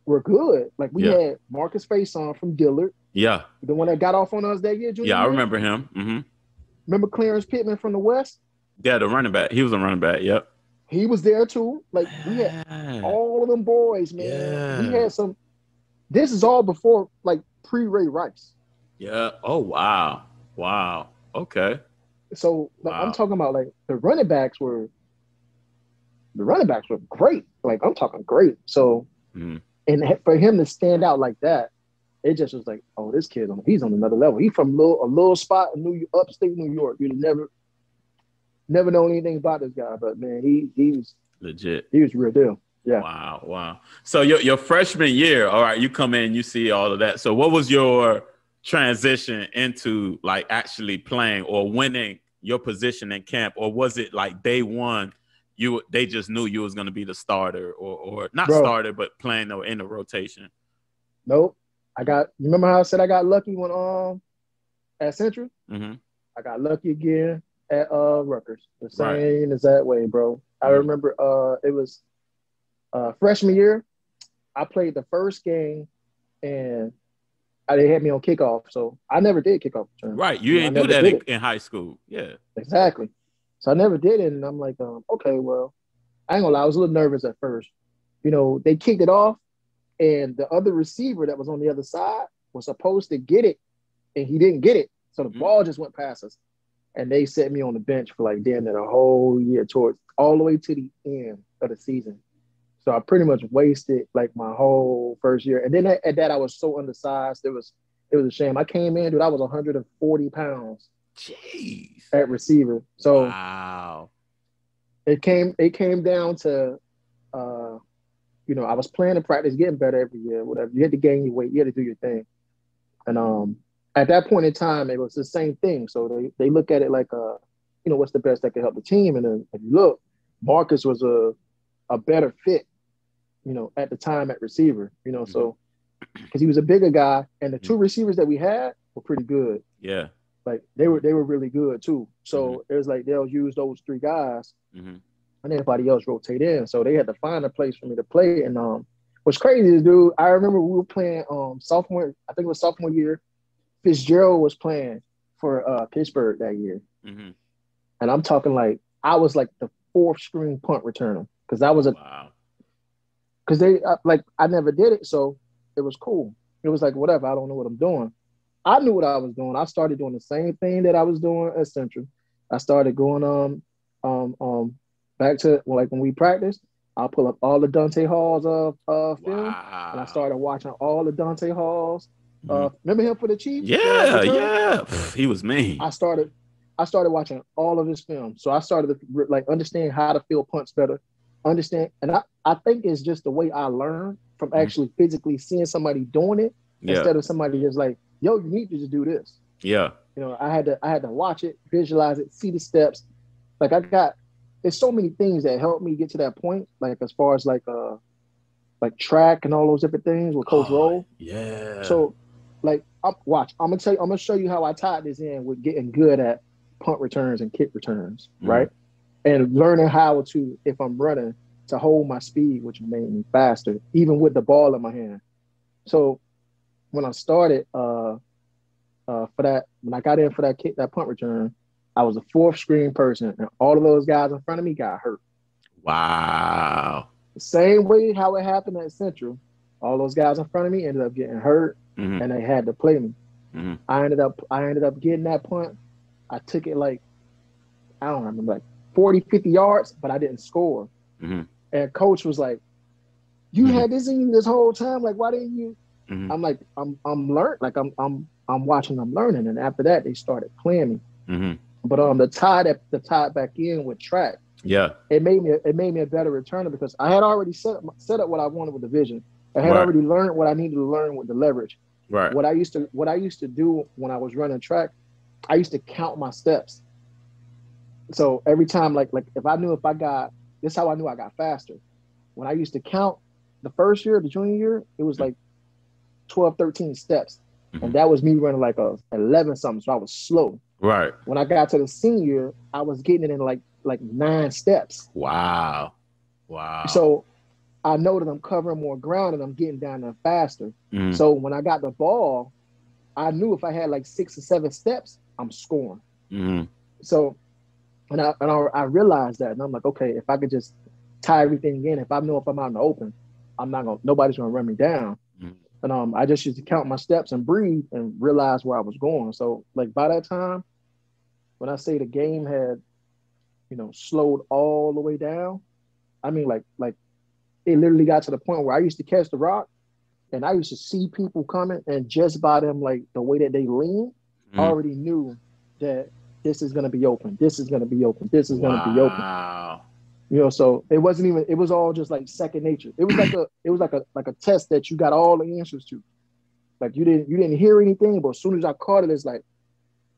were good. Like we had Marcus Faison from Dillard. Yeah. The one that got off on us that year, junior year. I remember him. Mm-hmm. Remember Clarence Pittman from the West? Yeah, the running back. He was a running back. Yep. He was there too. Like we had all of them boys, man. Yeah. We had some. This is all before like pre-Ray Rice. Yeah. Oh wow. Okay. So I'm talking about like the running backs were great. Like I'm talking great. So and for him to stand out like that, it just was like, oh, this kid, he's on another level. He's from a little spot in upstate New York. You'd never known anything about this guy, but man, he was legit. He was real deal. Yeah. Wow. So your freshman year, all right, you come in, you see all of that. So what was your transition into like actually playing or winning your position in camp, or was it like day one? They just knew you was going to be the starter or not starter, but playing in the rotation. Nope. You remember how I said I got lucky when at Central? Mm-hmm. I got lucky again at Rutgers. The same as that way, bro. I remember it was freshman year. I played the first game and they had me on kickoff, so I never did kickoff return. Right, you didn't do that in high school. Yeah, exactly. So I never did it, and I'm like, okay, well, I ain't gonna lie, I was a little nervous at first. You know, they kicked it off, and the other receiver that was on the other side was supposed to get it, and he didn't get it. So the ball just went past us, and they set me on the bench for like damn near the whole year, towards all the way to the end of the season. So I pretty much wasted like my whole first year. And then at that, I was so undersized. It was a shame. I came in, dude, I was 140 pounds. Jeez. At receiver. So wow. It came down to, I was playing in practice, getting better every year, whatever. You had to gain your weight. You had to do your thing. And at that point in time, it was the same thing. So they look at it like, what's the best that could help the team? And then if you look, Marcus was a better fit, at the time at receiver, so because he was a bigger guy, and the two receivers that we had were pretty good. Yeah, like they were really good too. So it was like they'll use those three guys, and everybody else rotate in. So they had to find a place for me to play. And what's crazy is, dude, I remember we were playing sophomore. I think it was sophomore year. Fitzgerald was playing for Pittsburgh that year, and I'm talking like I was like the fourth string punt returner because I was because I never did it, so it was cool. It was like, whatever, I don't know what I'm doing. I knew what I was doing. I started doing the same thing that I was doing at Central. I started going back to like when we practiced, I'll pull up all the Dante Hall's film, and I started watching all the Dante Hall's. Remember him for the Chiefs? Yeah. He was mean. I started watching all of his film, so I started to like understand how to feel punts better. Understand, and I think it's just the way I learned from actually physically seeing somebody doing it instead of somebody just like, yo, you need to just do this. Yeah. I had to watch it, visualize it, see the steps. Like there's so many things that helped me get to that point. Like as far as like track and all those different things with Coach Roll. Yeah. So like I'm gonna show you how I tied this in with getting good at punt returns and kick returns, right? And learning how to, if I'm running, to hold my speed, which made me faster, even with the ball in my hand. So when I started for that, when I got in for that kick, that punt return, I was a fourth screen person, and all of those guys in front of me got hurt. Wow. The same way how it happened at Central, all those guys in front of me ended up getting hurt, and they had to play me. I ended up getting that punt. I took it like, I don't remember, like 40, 50 yards, but I didn't score. And coach was like, you had this in you this whole time. Like, why didn't you? I'm like, I'm learning. Like I'm watching them learning. And after that, they started playing me. But the tie back in with track. Yeah. It made me a better returner because I had already set up what I wanted with the vision. I had already learned what I needed to learn with the leverage. Right. What I used to do when I was running track, I used to count my steps. So every time, like if I knew this is how I knew I got faster. When I used to count the first year, the junior year, it was like 12, 13 steps. And that was me running like a 11 something. So I was slow. Right. When I got to the senior year, I was getting it in like 9 steps. Wow. So I know that I'm covering more ground and I'm getting down there faster. So when I got the ball, I knew if I had like 6 or 7 steps, I'm scoring. So and I realized that, and I'm like, okay, if I could just tie everything in, if I'm out in the open, nobody's gonna run me down. And I just used to count my steps and breathe and realize where I was going. So like by that time, when I say the game had, slowed all the way down, I mean like it literally got to the point where I used to catch the rock and I used to see people coming, and just by them, like the way that they lean, I already knew that this is going to be open. This is going to be open. This is going to be open. Wow. So it wasn't even, it was all just like second nature. It was like a test that you got all the answers to. Like you didn't hear anything, but as soon as I caught it, it's like,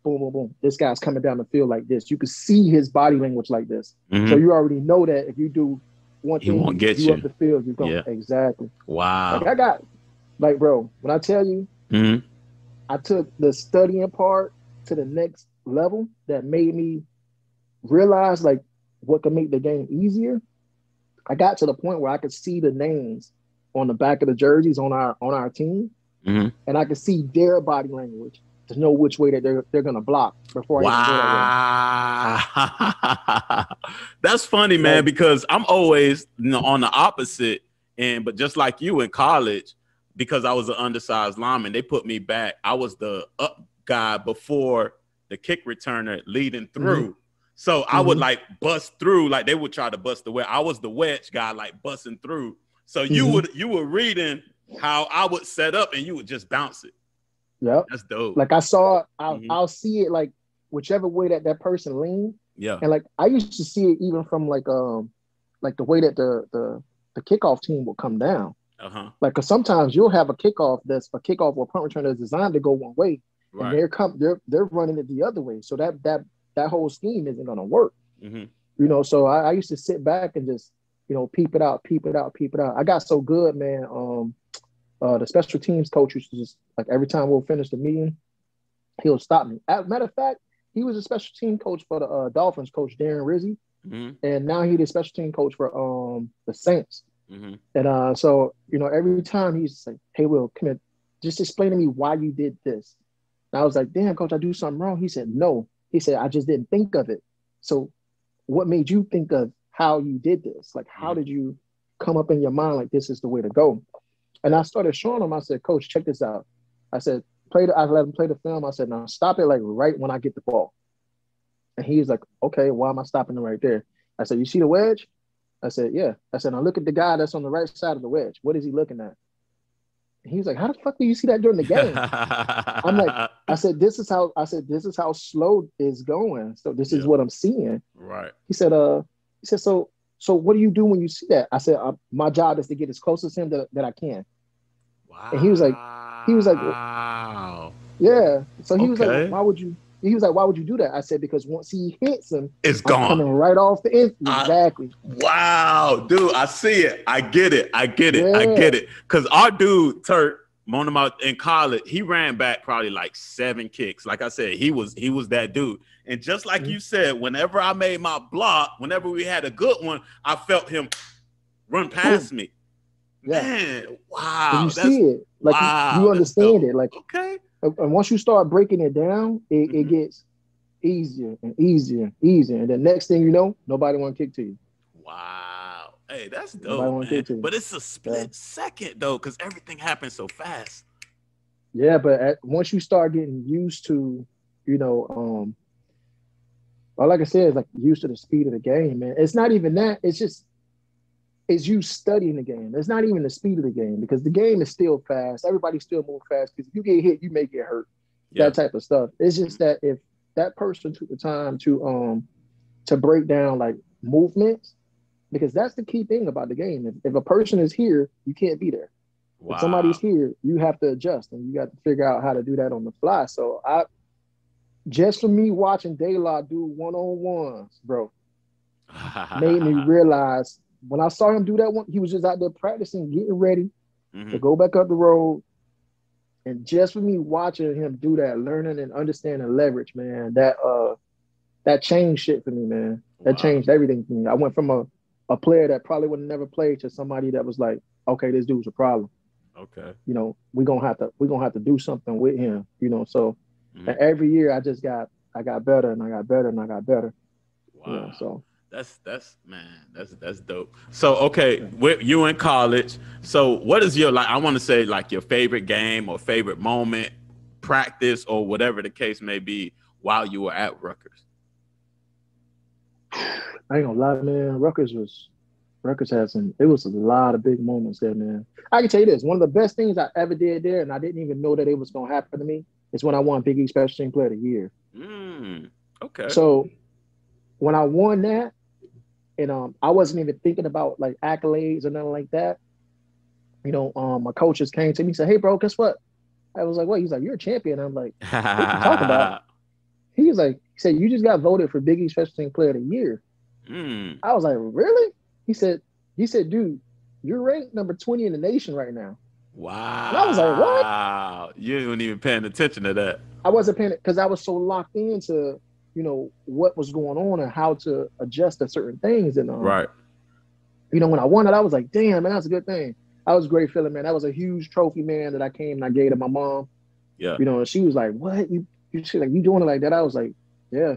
boom, boom, boom. This guy's coming down the field like this. You could see his body language like this. So you already know that if you do one thing, won't get you up the field, you're going. Yeah. Exactly. Wow. Like I got, like, bro, when I tell you, I took the studying part to the next level that made me realize like what could make the game easier. I got to the point where I could see the names on the back of the jerseys on our team, and I could see their body language to know which way that they're gonna block before I even go that way. That's funny, man, because I'm always on the opposite end, but just like you in college, because I was an undersized lineman, they put me back. I was the up guy before the kick returner leading through. So I would like bust through, like they would try to bust the wedge. I was the wedge guy, like busting through. So you were reading how I would set up and you would just bounce it. Yep. That's dope. Like I saw, I'll see it like whichever way that person leaned. Yeah. And like I used to see it even from like the way that the kickoff team will come down. Like, cause sometimes you'll have a kickoff or punt return that's designed to go one way, and they're running it the other way. So that whole scheme isn't gonna work. So I used to sit back and just peep it out. I got so good, man. The special teams coach used to just, like, every time we'll finish the meeting, he'll stop me. As a matter of fact, he was a special team coach for the Dolphins, coach Darren Rizzi, and now he's the special team coach for the Saints. And so every time he's like, "Hey, Will, come here, just explain to me why you did this." And I was like, "Damn, coach, I do something wrong." He said, "No." He said, "I just didn't think of it." So what made you think of how you did this? Like, how did you come up in your mind like this is the way to go? And I started showing him. I said, "Coach, check this out." I said, I let him play the film. I said, "Now stop it like right when I get the ball." And he's like, "Okay, why am I stopping it right there?" I said, "You see the wedge?" I said, "Yeah." I said, "Now look at the guy that's on the right side of the wedge. What is he looking at?" And he was like, "How the fuck do you see that during the game?" I'm like, I said, this is how slow it's going. So this is what I'm seeing. Right. He said, so what do you do when you see that? I said, my job is to get as close to him that I can. Wow. And he was like, wow. Yeah. So he was like, why would you? He was like, "Why would you do that?" I said, "Because once he hits him, it's gone. Coming right off the end." Exactly. Wow, dude, I see it. I get it. Yeah. Because our dude, Turk, in college, he ran back probably like 7 kicks. Like I said, he was that dude. And just like you said, whenever I made my block, whenever we had a good one, I felt him run past me. Yeah. Man, wow. You see it. Like wow, you understand it. Like, okay. And once you start breaking it down, it gets easier and easier and easier. And the next thing you know, nobody want to kick to you. Wow. Hey, that's dope, man. But it's a split second, though, because everything happens so fast. Yeah, but once you start getting used to, like I said, it's like used to the speed of the game, man. It's not even that. It's you studying the game. It's not even the speed of the game because the game is still fast. Everybody still move fast because if you get hit, you may get hurt. That type of stuff. It's just that if that person took the time to break down like movements, because that's the key thing about the game. If a person is here, you can't be there. Wow. If somebody's here, you have to adjust and you got to figure out how to do that on the fly. So just for me watching De La do one-on-ones, bro, made me realize when I saw him do that one, he was just out there practicing, getting ready to go back up the road. And just for me watching him do that, learning and understanding leverage, man, that changed shit for me, man. That changed everything for me. I went from a player that probably would have never played to somebody that was like, okay, this dude's a problem. Okay. We're gonna have to do something with him, So and every year I got better and I got better and I got better. Wow. So that's dope. So okay, with you in college, so what is your I want to say your favorite game or favorite moment, practice or whatever the case may be while you were at Rutgers? I ain't gonna lie, man. Rutgers it was a lot of big moments there, man. I can tell you this, one of the best things I ever did there, and I didn't even know that it was gonna happen to me, is when I won Big East Special Team Player of the Year. Okay. So when I won that, and I wasn't even thinking about like accolades or nothing like that. My coaches came to me and said, "Hey, bro, guess what?" I was like, "What?" He's like, "You're a champion." I'm like, "What you talking about?" He said, "You just got voted for Big East Special Team Player of the Year." I was like, "Really?" He said, "Dude, you're ranked number 20 in the nation right now." Wow. And I was like, "What?" Wow. You weren't even paying attention to that. I wasn't paying it because I was so locked into what was going on and how to adjust to certain things. And right. When I won it, I was like, damn, man, that's a good thing. That was a great feeling, man. That was a huge trophy, man, that I came and I gave to my mom. Yeah. And she was like, what? You doing it like that? I was like, yeah.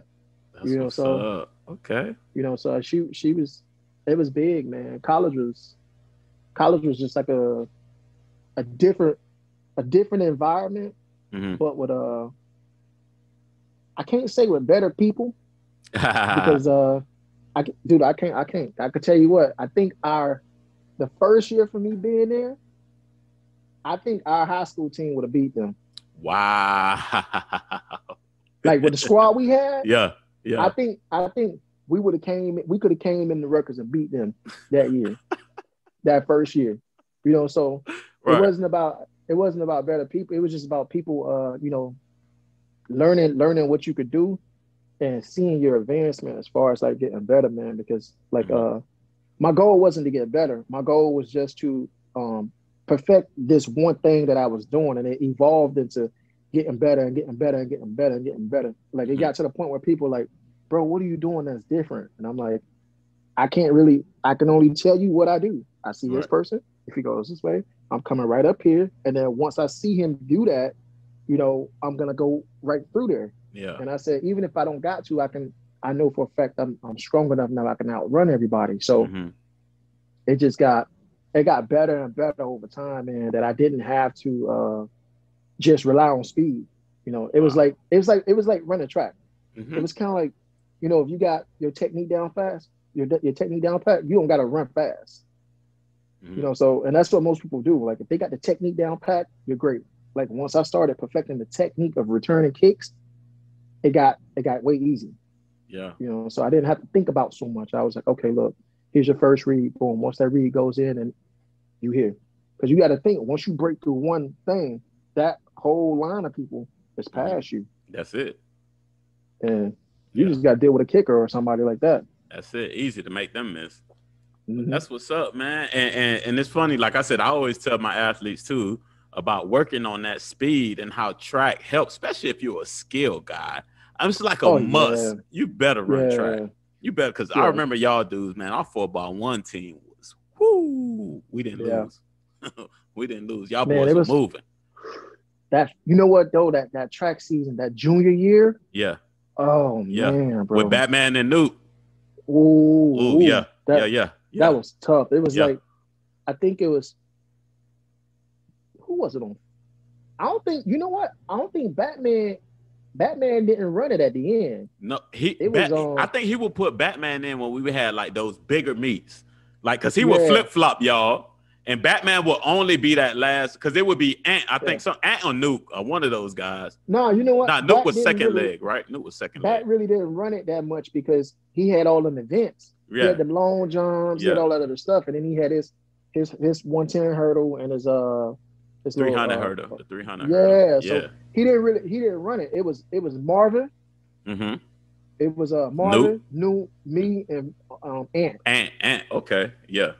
That's what's up. Okay. So she was, it was big, man. College was just like a different environment, but with I can't say with better people because I could tell you what, I think the first year for me being there, I think our high school team would have beat them. Wow. Like with the squad we had. Yeah. I think we could have came in the Rutgers and beat them that year. That first year. So right. It wasn't about better people. It was just about people learning what you could do and seeing your advancement as far as like getting better, man. Because my goal wasn't to get better. My goal was just to perfect this one thing that I was doing, and it evolved into getting better and getting better and getting better and getting better. Like it got to the point where people were like, bro, what are you doing that's different? And I'm like, I can only tell you what I do. I see this person. If he goes this way, I'm coming right up here. And then once I see him do that, I'm going to go right through there. Yeah. And I said, even if I don't got to, I know for a fact I'm strong enough now I can outrun everybody. So it got better and better over time, man, that I didn't have to just rely on speed. It was like running track. It was kind of like, if you got your technique down fast, your technique down pat, you don't got to run fast. So, and that's what most people do. Like if they got the technique down pat, you're great. Like once I started perfecting the technique of returning kicks, it got way easy. Yeah. So I didn't have to think about so much. I was like, okay, look, here's your first read. Boom. Once that read goes in and you hear, because you got to think once you break through one thing, that whole line of people is past you. That's it. And you just got to deal with a kicker or somebody like that. That's it. Easy to make them miss. That's what's up, man. And it's funny. Like I said, I always tell my athletes too, about working on that speed and how track helps, especially if you're a skill guy. I'm just like a must. Yeah. You better run track. You better, because I remember y'all dudes, man. Our 4x1 team was we didn't lose. We didn't lose. Y'all boys were moving. That, you know what though, that track season, that junior year. Yeah. Oh man, bro. With Batman and Nuke. Ooh, yeah. That was tough. It was like, I think it was, who was it on? I don't think, you know what? I don't think Batman didn't run it at the end. No, I think he would put Batman in when we had like those bigger meets. Like, cause he would flip flop y'all. And Batman will only be that last, because it would be Ant. I think Ant or Nuke, or one of those guys. No, you know what? Nah, Nuke was second leg, right? Nuke was second leg. Bat really didn't run it that much because he had all them events. Yeah. He had the long jumps, he had all that other stuff, and then he had his 110 hurdle and his 300 hurdle. The 300 hurdle. So he didn't run it. It was Marvin. Mm-hmm. It was Marvin, Nuke, me, and Ant. Ant. Okay. Yeah.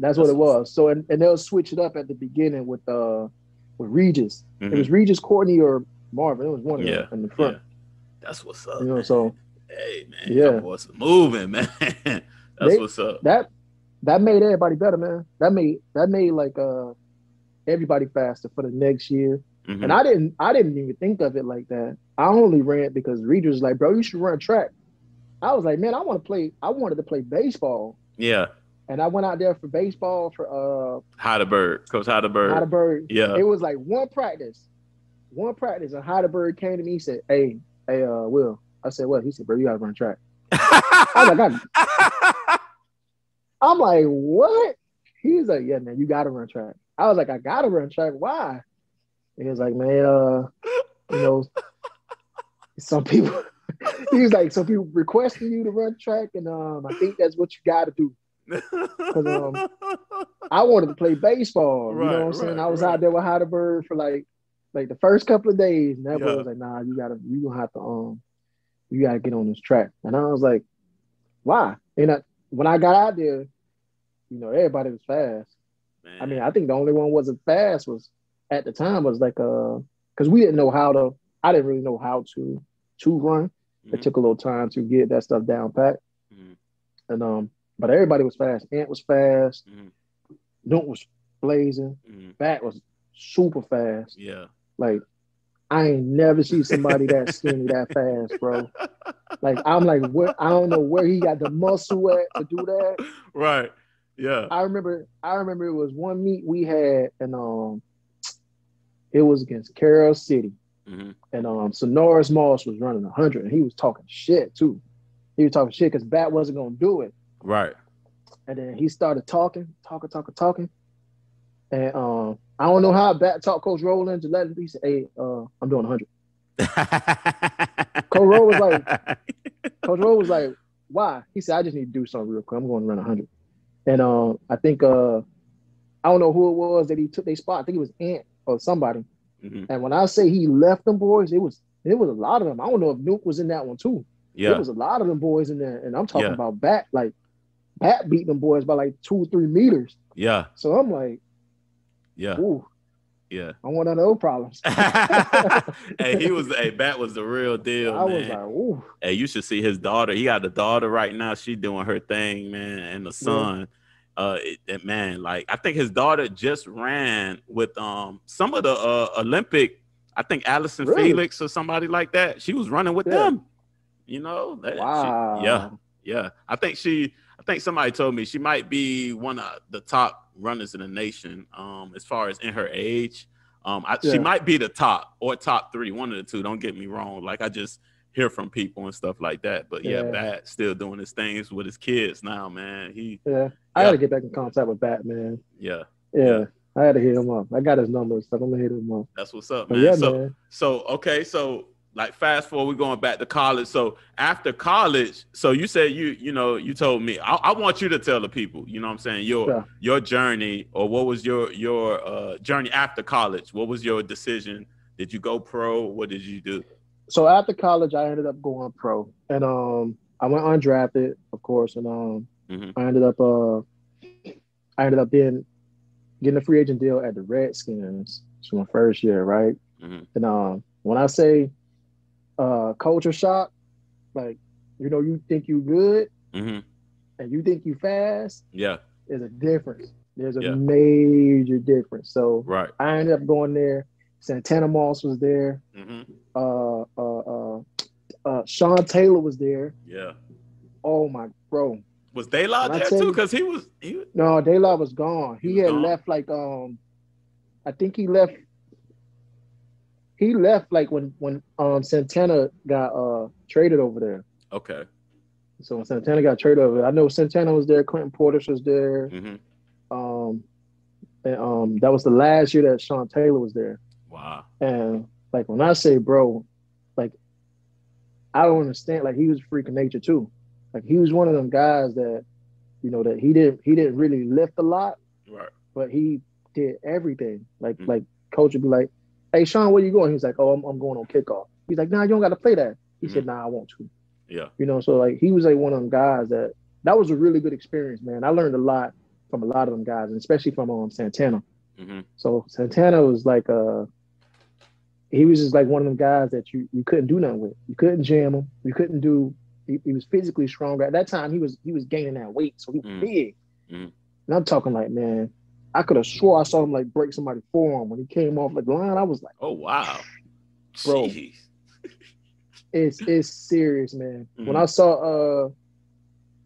That's what it was. So and they'll switch it up at the beginning with Regis. Mm-hmm. It was Regis, Courtney, or Marvin. It was one of them in the front. Yeah. That's what's up. You know, so hey man, y'all boys are moving, man. What's up. That made everybody better, man. That made like everybody faster for the next year. Mm-hmm. And I didn't even think of it like that. I only ran because Regis was like, bro, you should run track. I was like, man, I wanted to play baseball. Yeah. And I went out there for baseball for Heidelberg, Coach Heidelberg. Yeah. It was like one practice, and Heidelberg came to me. He said, "Hey, Will." I said, "What?" He said, "Bro, you gotta run track." I was like, I'm like, what? He was like, "Yeah, man, you gotta run track." I was like, "I gotta run track. Why?" He was like, "Man, you know, some people." He was like, "Some people requesting you to run track, and I think that's what you got to do." Because I wanted to play baseball. You know what I'm saying? I was out there with Heidelberg for like the first couple of days, and that boy was like, "Nah, you gonna have to you gotta get on this track." And I was like, "Why?" And when I got out there, you know, everybody was fast. Man. I mean, I think the only one wasn't fast was at the time was like because we didn't know how to. I didn't really know how to run. Mm-hmm. It took a little time to get that stuff down pat. Mm-hmm. And but everybody was fast. Ant was fast. Mm-hmm. Nuke was blazing. Mm-hmm. Bat was super fast. Yeah. Like, I ain't never seen somebody that skinny that fast, bro. Like, I'm like, I don't know where he got the muscle at to do that. Right. Yeah. I remember it was one meet we had, and it was against Carroll City. Mm-hmm. And Sonoris Moss was running 100, and he was talking shit too. He was talking shit because Bat wasn't gonna do it. Right. And then he started talking. And I don't know how Bat talked Coach Rowland to let him. He said, "Hey, I'm doing 100." Coach Rowe was like, "Why?" He said, "I just need to do something real quick. I'm going to run 100." And I think I don't know who it was that he took their spot. I think it was Ant or somebody. Mm-hmm. And when I say he left them boys, it was a lot of them. I don't know if Nuke was in that one too. Yeah. There was a lot of them boys in there. And I'm talking about Bat beating them boys by like 2-3 meters. Yeah. So I'm like, ooh. Yeah. I want none of those problems. Hey, Bat was the real deal. I was like, ooh. Hey, you should see his daughter. He got a daughter right now. She doing her thing, man. And the son. Man, like I think his daughter just ran with some of the Olympic, I think Allison Felix or somebody like that. She was running with them. You know? Wow. Yeah. I think somebody told me she might be one of the top runners in the nation as far as in her age. She might be the top or top 3, one of the two. Don't get me wrong. Like I just hear from people and stuff like that. But Bat still doing his things with his kids now, man. I got to get back in contact with Bat, man. Yeah. I had to hit him up. I got his number, so I'm gonna hit him up. That's what's up, man. Man. So like fast forward, we're going back to college. So after college, so you said you told me I want you to tell the people, you know what I'm saying, your journey, or what was your journey after college? What was your decision? Did you go pro? What did you do? So after college, I ended up going pro, and I went undrafted, of course, and I ended up being getting a free agent deal at the Redskins. It's my first year, right? And when I say culture shock, like, you think you good and you think you fast. Yeah. There's a difference. There's a major difference. So I ended up going there. Santana Moss was there. Sean Taylor was there. Yeah. Oh my bro. Was Daylight there too? Because he was. No, Daylight was gone. He had left like I think he left. He left like when Santana got traded over there. Okay. So when Santana got traded over, I know Santana was there. Clinton Portis was there. And that was the last year that Sean Taylor was there. Wow. And like when I say, bro, like I don't understand. Like he was a freak of nature too. Like he was one of them guys that, that he didn't really lift a lot, right? But he did everything. Like coach would be like, "Hey Sean, where you going?" He's like, "Oh, I'm going on kickoff." He's like, "Nah, you don't got to play that." He said, "Nah, I want to." Yeah. So like he was like one of them guys that was a really good experience, man. I learned a lot from a lot of them guys, and especially from Santana. So Santana was like he was just like one of them guys that you couldn't do nothing with. You couldn't jam him. You couldn't do. He was physically stronger at that time. He was gaining that weight, so he was big. And I'm talking like, man, I could have swore I saw him like break somebody's forearm when he came off the line. I was like, oh wow, bro, jeez. It's serious, man. When I saw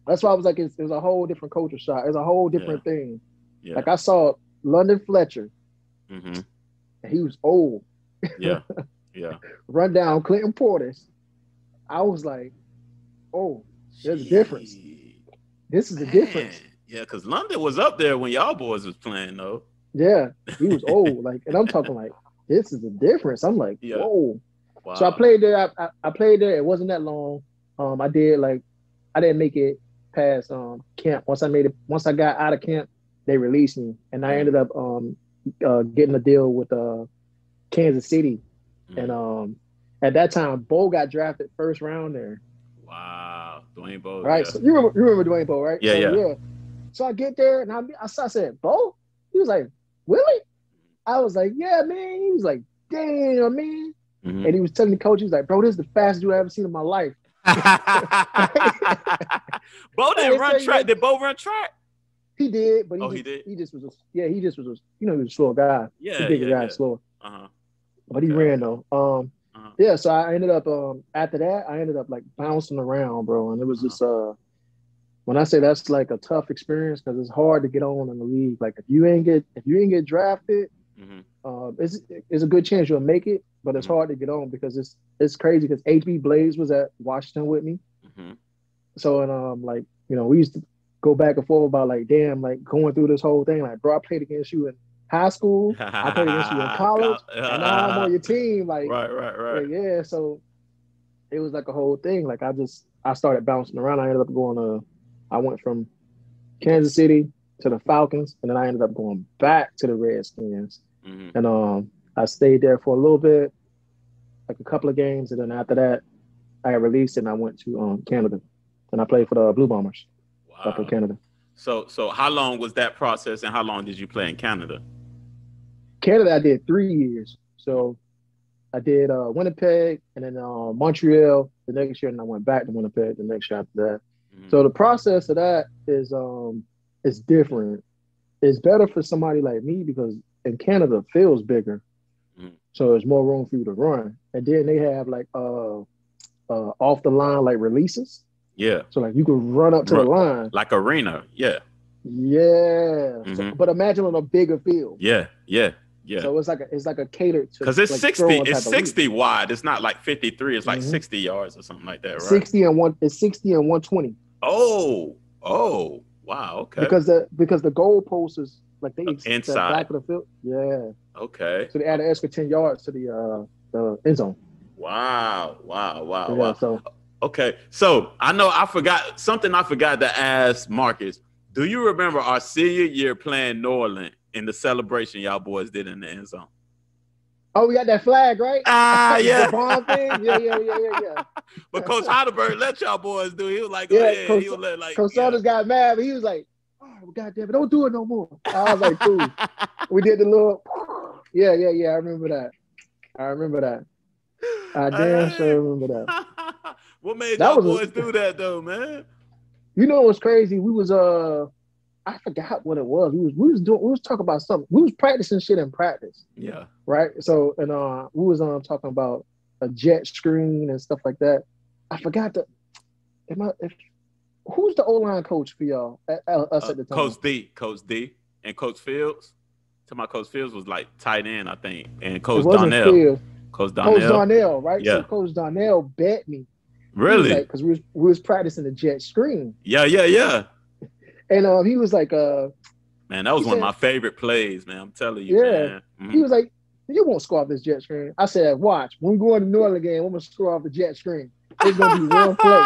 that's why I was like, it was a whole different culture shock. It's a whole different thing. Yeah. Like I saw London Fletcher, and he was old. Yeah. Run down Clinton Portis. I was like, oh, there's a difference. This is the difference. Yeah, because London was up there when y'all boys was playing, though. Yeah, he was old. Like, and I'm talking like, this is the difference. I'm like, whoa. Wow. So I played there. I played there. It wasn't that long. I didn't make it past camp. Once I got out of camp, they released me, and I ended up getting a deal with Kansas City. And at that time, Bo got drafted first round there. Wow, Dwayne Bowe. Right. Yeah. So you remember Dwayne Bowe, right? Yeah. So I get there and I said, Bo? He was like, Willie? I was like, yeah, man. He was like, damn, man. And he was telling the coach, he was like, bro, this is the fastest dude I've ever seen in my life. Bo didn't run track. Did Bo run track? He did, but he did. He just was he was he was a slow guy. Yeah, bigger guy, slower. But he ran though. Yeah, so I ended up after that, I ended up like bouncing around, bro. And it was just when I say that's like a tough experience because it's hard to get on in the league. Like if you ain't get drafted, it's a good chance you'll make it, but it's hard to get on because it's crazy because HB Blaze was at Washington with me. So and like, we used to go back and forth about like, damn, like going through this whole thing. Like, bro, I played against you in high school, I played against you in college, and now I'm on your team. Like, right. Like, yeah, so it was like a whole thing. Like I started bouncing around. I ended up going I went from Kansas City to the Falcons, and then I ended up going back to the Redskins. And I stayed there for a little bit, like a couple of games, and then after that, I got released and I went to Canada, and I played for the Blue Bombers up in Canada. So how long was that process, and how long did you play in Canada? Canada, I did 3 years. So I did Winnipeg and then Montreal the next year, and I went back to Winnipeg the next year after that. So the process of that is different. It's better for somebody like me because in Canada, the field's bigger. So there's more room for you to run. And then they have like off the line like releases. Yeah. So like you can run up to the line. Like arena. Yeah. Yeah. So, but imagine on a bigger field. Yeah. So it's like a catered to because it's like 60. It's 60 wide. It's not like 53. It's like 60 yards or something like that, right? 60 and 120. Oh, wow. Okay. Because the goalpost is like they inside the back of the field. Yeah. Okay. So they add an extra 10 yards to the end zone. Wow. Yeah, so okay. So I forgot to ask Marcus. Do you remember our senior year playing Norland in the celebration y'all boys did in the end zone? Oh, we got that flag, right? Yeah. The bomb thing? Yeah. But Coach Heidelberg let y'all boys do it. He was like, go ahead. Coach Saunders got mad, but he was like, oh, well, goddamn it, don't do it no more. I was like, cool. We did the little, yeah. I remember that. I damn sure remember that. What made That y'all was boys do that though, man? You know what's crazy? We was I forgot what it was. We was talking about something. We was practicing shit in practice. Yeah. Right. So and we was talking about a jet screen and stuff like that. I forgot who's the O-line coach for y'all at us at the time? Coach D, and Coach Fields. To my Coach Fields was like tight end, I think, and Coach Donnell. Fields. Coach Donnell, right? Yeah. So Coach Donnell bet me. Really? Because we was practicing the jet screen. Yeah. And he was like, man, that was one of my favorite plays, man. I'm telling you, man. Mm-hmm. He was like, you won't score off this jet screen. I said, watch. When we go in the New Orleans game, I'm gonna score off the jet screen. It's gonna be one play.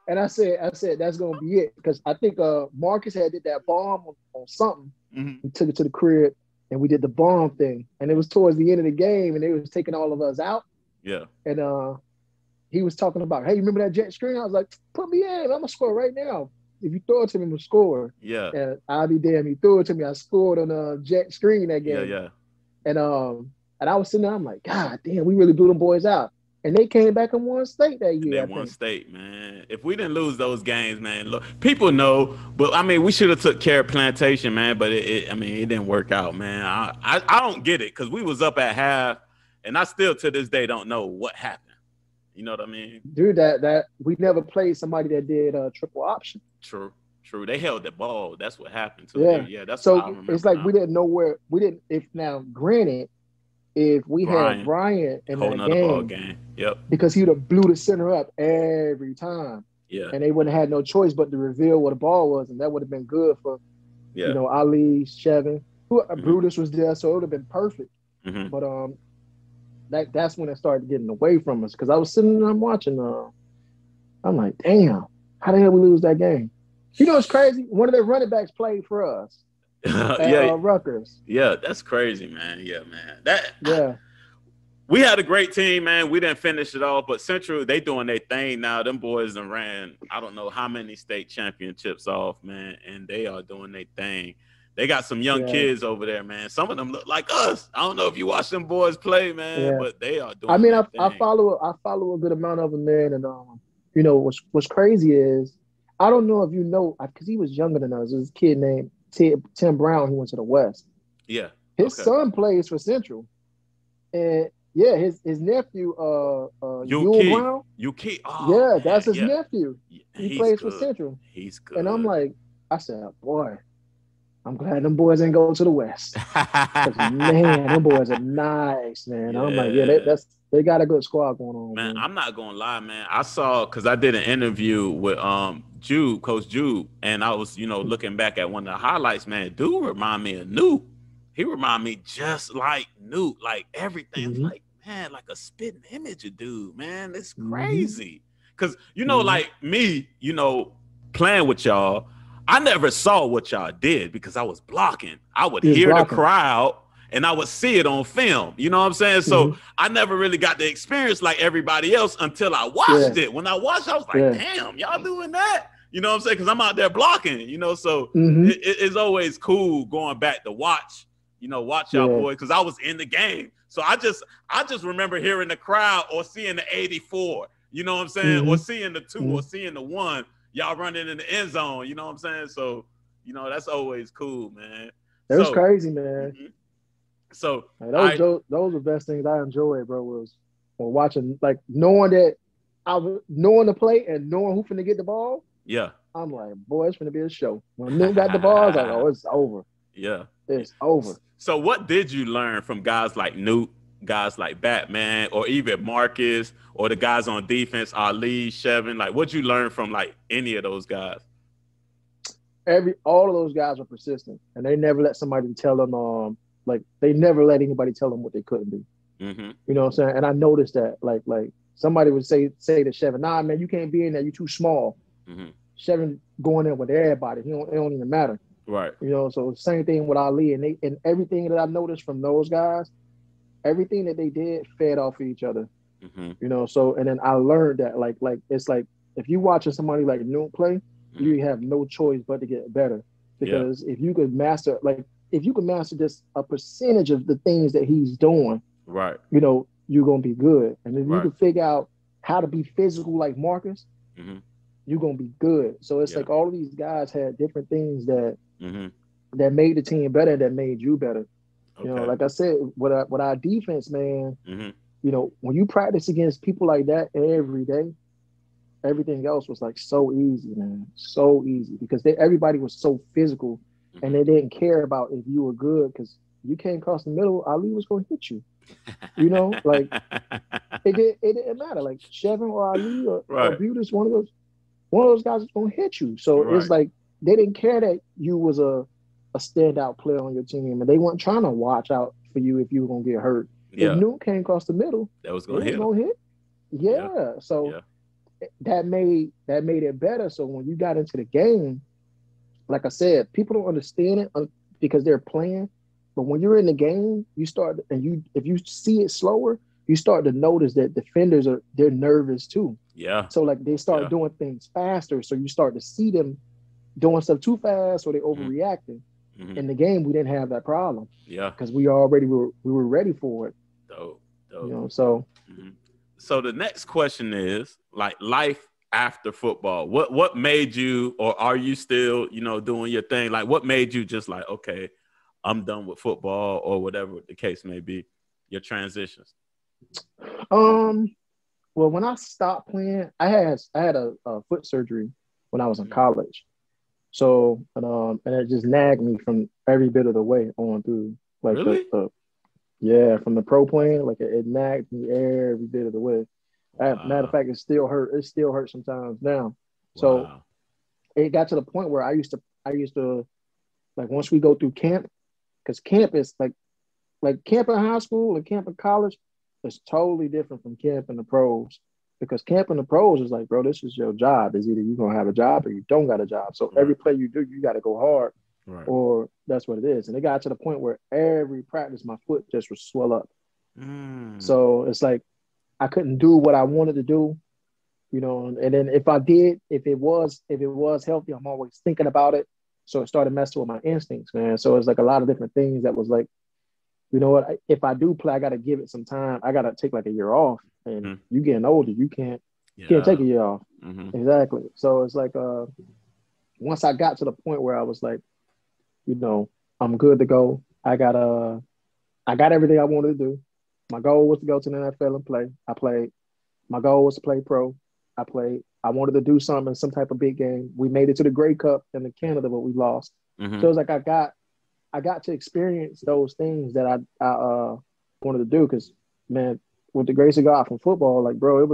And I said that's gonna be it. Because I think Marcus had did that bomb on something. Mm-hmm. We took it to the crib and we did the bomb thing. And it was towards the end of the game and they was taking all of us out. Yeah. And he was talking about, hey, remember that jet screen? I was like, put me in. I'm gonna score right now. If you throw it to me, I'm gonna score. Yeah. And I'll be damned. He threw it to me. I scored on a jet screen that game. Yeah. And I was sitting there, I'm like, God damn, we really blew them boys out. And they came back and won state that year. They won state, man. If we didn't lose those games, man, look, people know. But I mean, we should have took care of Plantation, man. But it didn't work out, man. I don't get it because we was up at half, and I still to this day don't know what happened. You know what I mean? Dude, that we never played somebody that did a triple option. True. They held the ball. That's what happened to me. Yeah, that's so what I remember. It's like now. we didn't know where we didn't. If now, granted, if we had Bryant in that game, yep, because he would have blew the center up every time. Yeah, and they wouldn't have had no choice but to reveal what the ball was, and that would have been good for Ali, Chevin, Brutus was there, so it would have been perfect. Mm-hmm. But that's when it started getting away from us because I was sitting there, I'm watching. I'm like, damn, how the hell we lose that game? You know, it's crazy. One of their running backs played for us. Rutgers. Yeah, that's crazy, man. Yeah, man. We had a great team, man. We didn't finish it all, but Central, they doing their thing now. Them boys done ran, I don't know how many state championships off, man, and they are doing their thing. They got some young kids over there, man. Some of them look like us. I don't know if you watch them boys play, man, but they are doing. I follow a good amount of them, man, and you know what's crazy is I don't know if you know because he was younger than us. There's a kid named Tim Brown who went to the West. Yeah, his son plays for Central, and his nephew Yul Brown. That's his nephew. He plays for Central. He's good. And I'm like, I said, boy, I'm glad them boys ain't go to the West. Man, them boys are nice, man. I'm like, they got a good squad going on. Man, I'm not gonna lie, man. I saw because I did an interview with Coach Jude, and I was, looking back at one of the highlights, man. Dude remind me of Newt. He remind me just like Newt, like everything, like a spitting image of dude, man. It's crazy. Cause like me, playing with y'all, I never saw what y'all did because I was blocking. I would hear the crowd and I would see it on film. You know what I'm saying? So I never really got the experience like everybody else until I watched it. When I watched, I was like, damn, y'all doing that? You know what I'm saying? Because I'm out there blocking, so it's always cool going back to watch y'all boys, because I was in the game. So I just remember hearing the crowd or seeing the 84, you know what I'm saying? Or seeing the 2 or seeing the 1, y'all running in the end zone, you know what I'm saying? So, that's always cool, man. It was crazy, man. So those are the best things I enjoyed, bro, was watching, like knowing the play and knowing who finna get the ball. Yeah. I'm like, boy, it's finna be a show. When Newt got the ball, I was like, oh, it's over. Yeah. It's over. So what did you learn from guys like Newt, guys like Batman, or even Marcus, or the guys on defense, Ali, Chevin? Like, what'd you learn from like any of those guys? All of those guys were persistent, and they never let somebody tell them, they never let anybody tell them what they couldn't do. Mm-hmm. You know what I'm saying? And I noticed that, like somebody would say to Chevin, nah, man, you can't be in there. You're too small. Mm-hmm. Chevin going in with everybody. It don't even matter. Right. So same thing with Ali, and everything that I noticed from those guys, everything that they did fed off of each other. Mm-hmm. So and then I learned that like it's like if you watching somebody like Newt play, you have no choice but to get better. because if you could master just a percentage of the things that he's doing, right, you know, you're gonna be good. And if you right. can figure out how to be physical like Marcus, you're gonna be good. So it's like all of these guys had different things that that made the team better, that made you better. You know, like I said, with our defense, man, you know, when you practice against people like that every day, everything else was like so easy, man. So easy because everybody was so physical and they didn't care about if you were good because you came across the middle, Ali was going to hit you. You know, like it didn't matter. Like Chevin or Ali or Butis, one of those guys was going to hit you. So it's like they didn't care that you was a standout player on your team, and they weren't trying to watch out for you if you were going to get hurt. If Newton came across the middle, that was going to hit. Yeah. So that made it better. So when you got into the game, like I said, people don't understand it because they're playing. But when you're in the game, you start if you see it slower, you start to notice that defenders they're nervous too. Yeah. So like they start doing things faster. So you start to see them doing stuff too fast or they overreacting. In the game, we didn't have that problem. Yeah. Because we were ready for it. Dope. You know, so. So the next question is like life after football. What made you, or are you still, you know, doing your thing? Like what made you just like, okay, I'm done with football or whatever the case may be, your transitions? Well, when I stopped playing, I had a foot surgery when I was in college. So, and it just nagged me from every bit of the way on through. Like really? From the pro playing, like it nagged me every bit of the way. Wow. Matter of fact, it still hurt. It still hurts sometimes now. So it got to the point where I used to like once we go through camp, because camp is like camp in high school and camp in college is totally different from camp in the pros. Because camp in the pros is like, bro, this is your job. It's either you're gonna have a job or you don't got a job. So every play you do, you got to go hard, or that's what it is. And it got to the point where every practice, my foot just would swell up. So it's like I couldn't do what I wanted to do, you know. And then if it was healthy, I'm always thinking about it. So it started messing with my instincts, man. So it's like a lot of different things that was like, you know what? If I do play, I got to give it some time. I got to take like a year off. And you getting older, you can't take a year off. Exactly. So it's like once I got to the point where I was like, you know, I'm good to go. I got everything I wanted to do. My goal was to go to the NFL and play. I played. My goal was to play pro. I played. I wanted to do something in some type of big game. We made it to the Grey Cup in Canada, but we lost. So it was like I got to experience those things that I wanted to do because, man, with the grace of God from football, like, bro,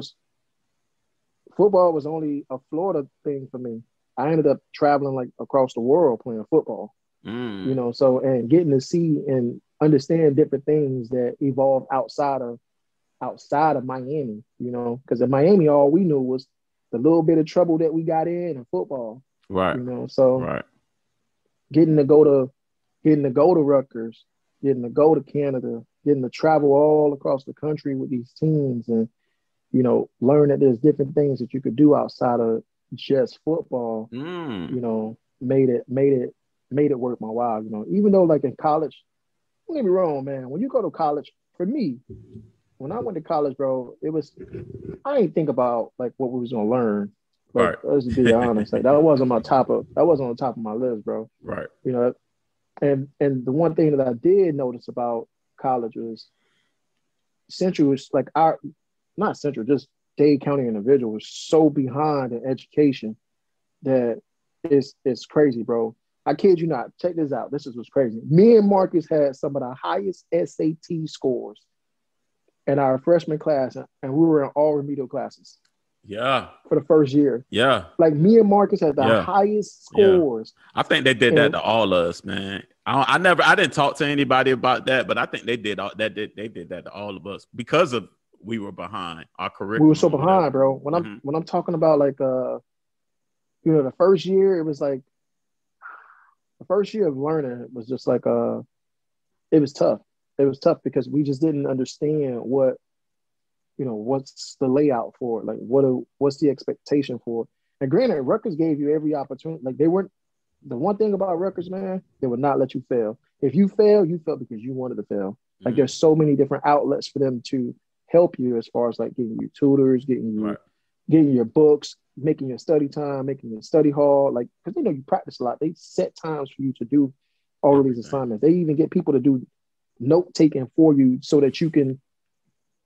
football was only a Florida thing for me. I ended up traveling like across the world playing football, you know, so, and getting to see and understand different things that evolved outside of Miami, you know, because in Miami, all we knew was the little bit of trouble that we got in football, you know, so getting to go to Rutgers, getting to go to Canada, getting to travel all across the country with these teams and, you know, learn that there's different things that you could do outside of just football, you know, made it worth my while, you know, even though like in college, don't get me wrong, man, when you go to college, for me, when I went to college, bro, I didn't think about like what we was going to learn. Like, let's be honest, like that wasn't on top of my list, bro. Right. You know, and the one thing that I did notice about college was Central was like not Central, just Dade County individual was so behind in education that it's crazy, bro. I kid you not. Check this out. This is what's crazy. Me and Marcus had some of the highest SAT scores in our freshman class, and we were in all remedial classes. Yeah. For the first year. Yeah. Like me and Marcus had the highest scores. I think they did that to all of us, man. I didn't talk to anybody about that, but I think they did that to all of us because of we were behind our curriculum. We were so behind, bro. When I'm talking about like you know, the first year, it was like the first year of learning was just like it was tough. It was tough because we just didn't understand what, you know, what's the layout for it? Like what's the expectation for it? And granted, Rutgers gave you every opportunity. Like they weren't the one thing about Rutgers, man, they would not let you fail. If you fail, you fail because you wanted to fail. Like there's so many different outlets for them to help you as far as like getting you tutors, getting your books, making your study time, making your study hall. Like, because you practice a lot. They set times for you to do all of these assignments. They even get people to do note taking for you so that you can,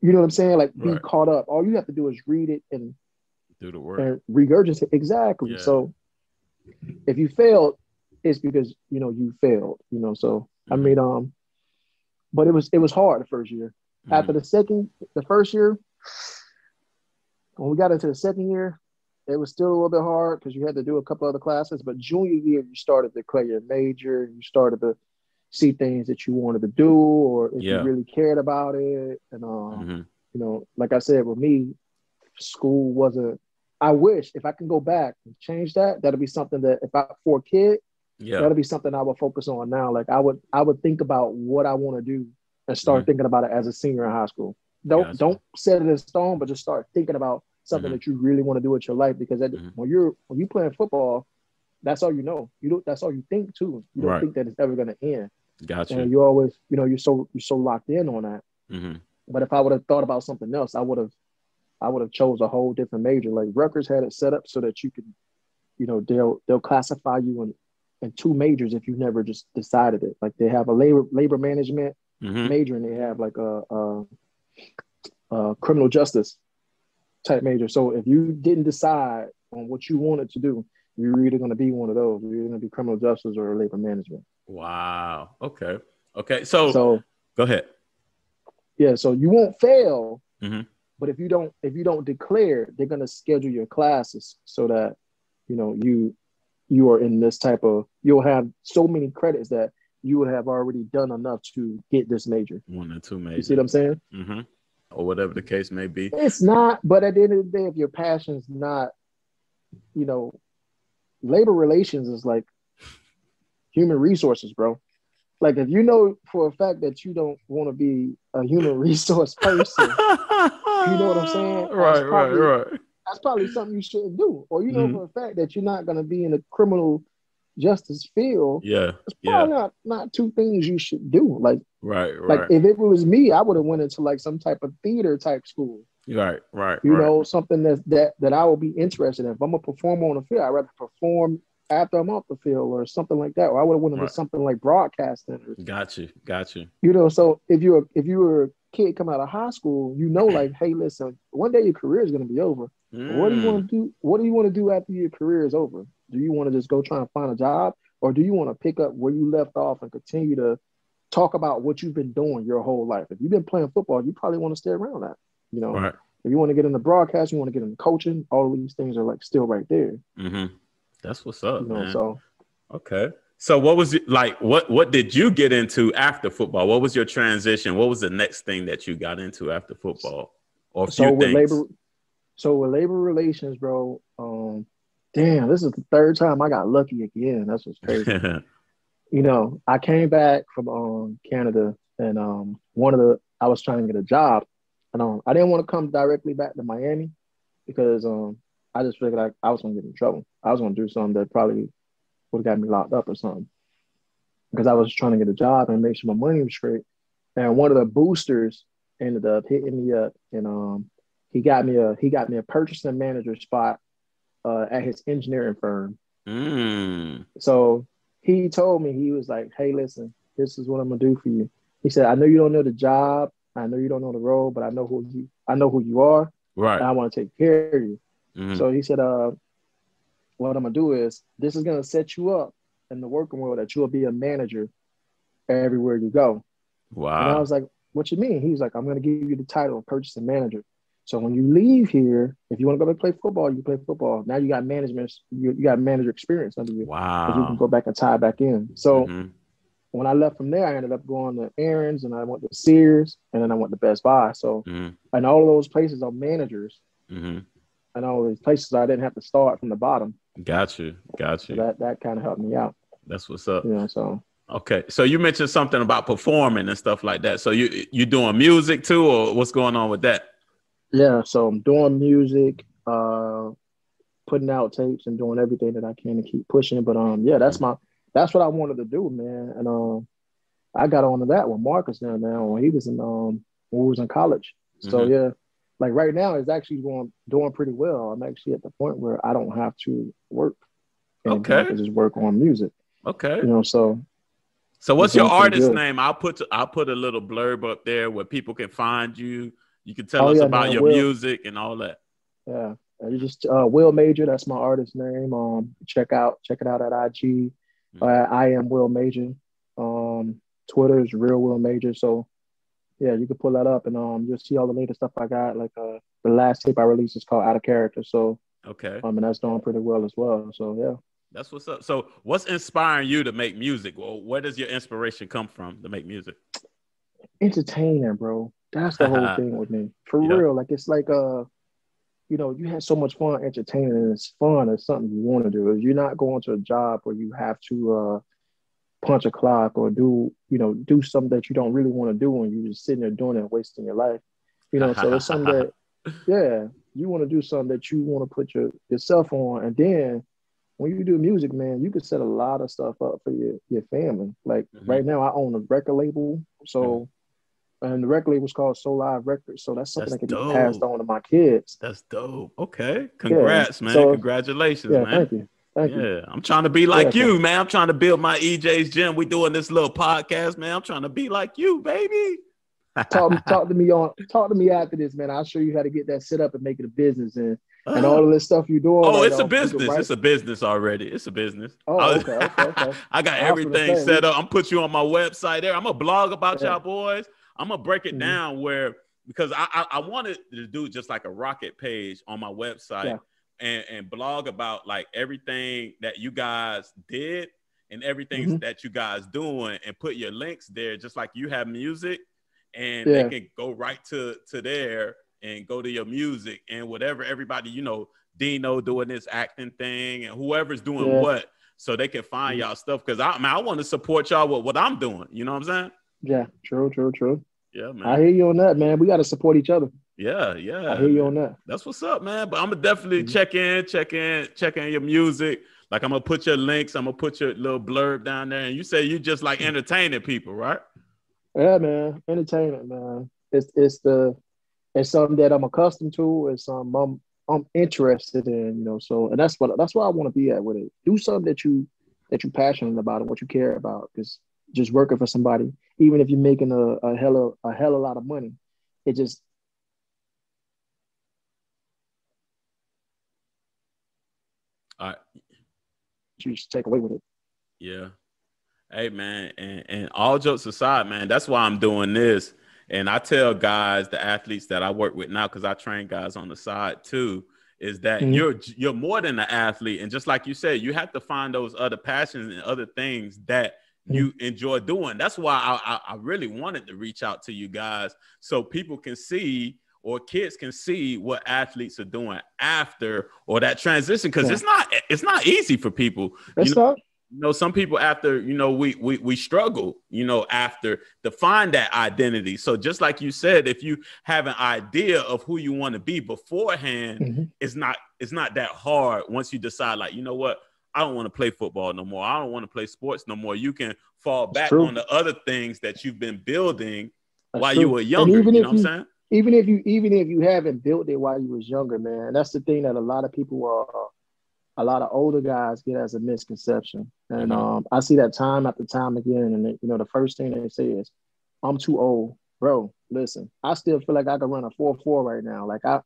you know what I'm saying? Like be caught up. All you have to do is read it and do the work and regurgitate. Exactly. Yeah. So if you failed, it's because you failed. So I mean, but it was hard the first year. After the first year, when we got into the second year, it was still a little bit hard because you had to do a couple other classes. But junior year, you started to declare your major. You started to see things that you wanted to do, or if you really cared about it. And like I said, with me, school wasn't. I wish if I can go back and change that, that'll be something that for a kid, that'll be something I would focus on now. Like I would think about what I want to do and start thinking about it as a senior in high school. Don't set it in stone, but just start thinking about something that you really want to do with your life. Because when you're playing football, that's all you know. That's all you think too. You don't think that it's ever going to end. Gotcha. And you always, you're so locked in on that. But if I would have thought about something else, I would have chose a whole different major. Like Rutgers had it set up so that you could, they'll classify you in two majors if you never just decided it. Like they have a labor management major, and they have like a criminal justice type major. So if you didn't decide on what you wanted to do, you're either going to be one of those. You're going to be criminal justice or labor management. Wow. Okay. So go ahead. Yeah. So you won't fail. But if you don't declare, they're going to schedule your classes so that, you are in this type of, you'll have so many credits that you would have already done enough to get this major. One or two majors. You see what I'm saying? Or whatever the case may be. It's not, but at the end of the day, if your passion's not, labor relations is like human resources, bro. Like if you know for a fact that you don't want to be a human resource person, you know what I'm saying? Right. That's probably something you shouldn't do. Or for a fact that you're not going to be in the criminal justice field. Yeah. It's probably not two things you should do. Like, right. Like if it was me, I would have went into like some type of theater type school. Right. Something that I would be interested in. If I'm a performer on the field, I'd rather perform after I'm off the field or something like that. Or I would have went into something like broadcasting. Got you. So if you were a kid coming out of high school, like, hey, listen, one day your career is going to be over. What do you want to do? What do you want to do after your career is over? Do you want to just go try and find a job, or do you want to pick up where you left off and continue to talk about what you've been doing your whole life? If you've been playing football, you probably want to stay around that. If you want to get into broadcast, you want to get into coaching, all of these things are like still right there. That's what's up, man. So okay. So what was it like? What did you get into after football? What was your transition? What was the next thing that you got into after football? Or a few things? With labor relations, bro. Damn, this is the third time I got lucky again. That's what's crazy. I came back from Canada, and I was trying to get a job, and I didn't want to come directly back to Miami because I just figured I was gonna get in trouble. I was gonna do something that probably would have got me locked up or something, because I was trying to get a job and make sure my money was straight. And one of the boosters ended up hitting me up, and he got me a purchasing manager spot at his engineering firm. So he told me, he was like, hey, listen, this is what I'm gonna do for you. He said, I know you don't know the job, I know you don't know the role, but I know who you are. Right. And I want to take care of you. So he said, what I'm gonna do is, this is gonna set you up in the working world that you'll be a manager everywhere you go. Wow. And I was like, what you mean? He was like, I'm gonna give you the title of purchasing manager. So when you leave here, if you want to go play football, you play football. Now you got management, you got manager experience under you. Wow. You can go back and tie back in. So when I left from there, I ended up going to Aaron's, and I went to Sears, and then I went to Best Buy. So and all of those places are managers. And all these places I didn't have to start from the bottom. Got you. So that kind of helped me out. That's what's up. So okay. So you mentioned something about performing and stuff like that. So you doing music too, or what's going on with that? Yeah, so I'm doing music. putting out tapes and doing everything that I can to keep pushing. But yeah, that's what I wanted to do, man. And I got onto that with Marcus now when he was when we was in college. So yeah, like right now it's actually doing pretty well. I'm actually at the point where I don't have to work. And I can just work on music. Okay. So what's your artist name? I'll put a little blurb up there where people can find you. You can tell us about your music and all that. Yeah. You just Will Major, that's my artist name. Check it out at IG. I am Will Major. Twitter is Real Will Major. So yeah, you can pull that up and you'll see all the latest stuff I got. Like the last tape I released is called Out of Character. So and that's doing pretty well as well. So yeah. That's what's up. So what's inspiring you to make music? Well, where does your inspiration come from to make music? Entertaining, bro. That's the whole thing with me. For real. Like it's like you have so much fun entertaining, and it's fun. It's something you want to do. You're not going to a job where you have to punch a clock or do something that you don't really want to do, and you're just sitting there doing it and wasting your life. So it's something that you want to do something that you want to put yourself on, and then when you do music, man, you can set a lot of stuff up for your family. Like right now, I own a record label, so and the record label is called Soul Live Records. So that's something that can be passed on to my kids. That's dope. Okay, congrats, man. So, congratulations, man. Thank you. Thank you. I'm trying to be like you, man. I'm trying to build my EJ's Gym. We doing this little podcast, man. I'm trying to be like you, baby. Talk to me after this, man. I'll show you how to get that set up and make it a business and all of this stuff you're doing. Oh, it's a business. It's a business already. It's a business. Oh, okay. I got everything set up. I'm put you on my website there. I'm gonna blog about y'all boys. I'm gonna break it down because I wanted to do just like a rocket page on my website and blog about like everything that you guys did and everything that you guys doing and put your links there, just like you have music. And they can go right to there and go to your music and whatever everybody, Dino doing this acting thing and whoever's doing what, so they can find y'all stuff. Because I want to support y'all with what I'm doing. You know what I'm saying? Yeah, true. Yeah, man. I hear you on that, man. We got to support each other. Yeah. I hear you on that. That's what's up, man. But I'm gonna definitely check in your music. Like I'm gonna put your links. I'm gonna put your little blurb down there. And you say you just like entertaining people, right? Yeah, man. Entertainment, man. It's something that I'm accustomed to. It's something I'm interested in, So, and that's what I want to be at with it. Do something that you're passionate about and what you care about. Because just working for somebody, even if you're making a hell of a lot of money, it just you just take away with it. Yeah. Hey, man, and all jokes aside, man, that's why I'm doing this. And I tell guys, the athletes that I work with now, because I train guys on the side too, is that you're more than an athlete. And just like you said, you have to find those other passions and other things that you enjoy doing. That's why I really wanted to reach out to you guys so people can see or kids can see what athletes are doing after or that transition. Because it's not easy for people. Some people after, we struggle, after to find that identity. So just like you said, if you have an idea of who you want to be beforehand, it's not that hard once you decide, like, you know what, I don't want to play football no more. I don't want to play sports no more. You can fall back on the other things that you've been building while you were younger. You know what I'm saying? Even if you haven't built it while you was younger, man, that's the thing that a lot of people a lot of older guys get as a misconception. And I see that time after time again. And, the first thing they say is, I'm too old. Bro, listen, I still feel like I can run a 4.4 right now. Like I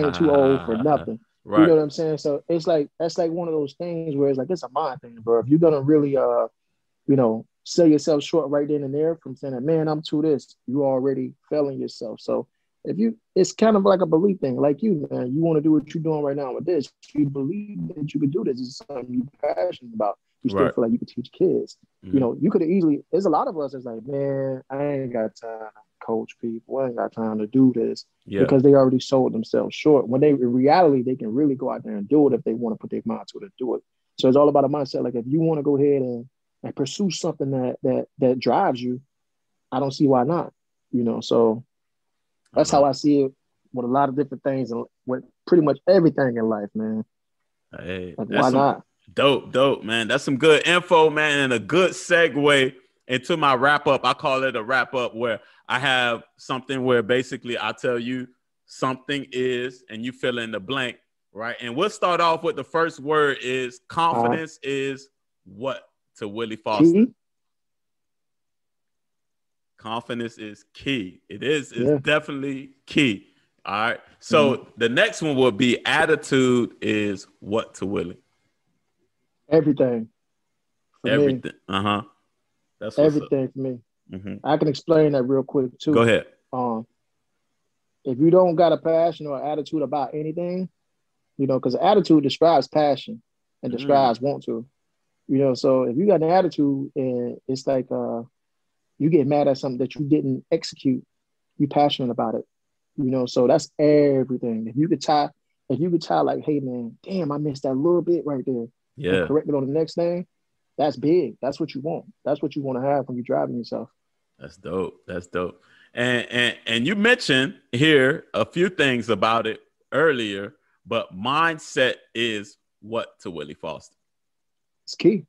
ain't too old for nothing. Right. You know what I'm saying? So it's like, that's like one of those things where it's like, it's a mind thing, bro. If you're going to really, sell yourself short right then and there from saying, man, I'm too this, you already failing yourself. So it's kind of like a belief thing, like you, man. You want to do what you're doing right now with this. You believe that you could do this. It's something you're passionate about. You still feel like you could teach kids. You could have easily. There's a lot of us that's like, man, I ain't got time to coach people. I ain't got time to do this because they already sold themselves short. When in reality, they can really go out there and do it if they want to put their mind to it and do it. So it's all about a mindset. Like if you want to go ahead and pursue something that drives you, I don't see why not. So. That's how I see it with a lot of different things and with pretty much everything in life, man. Hey, Like, that's why some not? dope, man. That's some good info, man, and a good segue into my wrap up. I call it a wrap up where I have something where basically I tell you something is, and you fill in the blank, right? And we'll start off with the first word is confidence is what to Willie Foster? Key? Confidence is key. It's Yeah. definitely key. All right. So the next one will be attitude is what to Willie? Everything for me. Everything. Uh-huh. That's what's up. Everything for me. Mm-hmm. I can explain that real quick too. Go ahead. If you don't got a passion or attitude about anything, you know, because attitude describes passion and describes want to. You know, so if you got an attitude and it's like you get mad at something that you didn't execute, you passionate about it. You know, so that's everything. If you could tie like, hey man, damn, I missed that little bit right there. Yeah. And correct it on the next thing. That's big. That's what you want. That's what you want to have when you're driving yourself. That's dope. That's dope. And you mentioned here a few things about it earlier, but mindset is what to Willie Foster? It's key.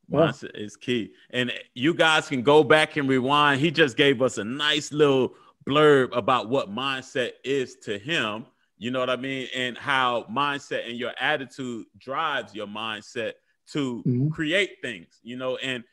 Mindset is key. And you guys can go back and rewind. He just gave us a nice little blurb about what mindset is to him. You know what I mean? And how mindset and your attitude drives your mindset to create things, you know, and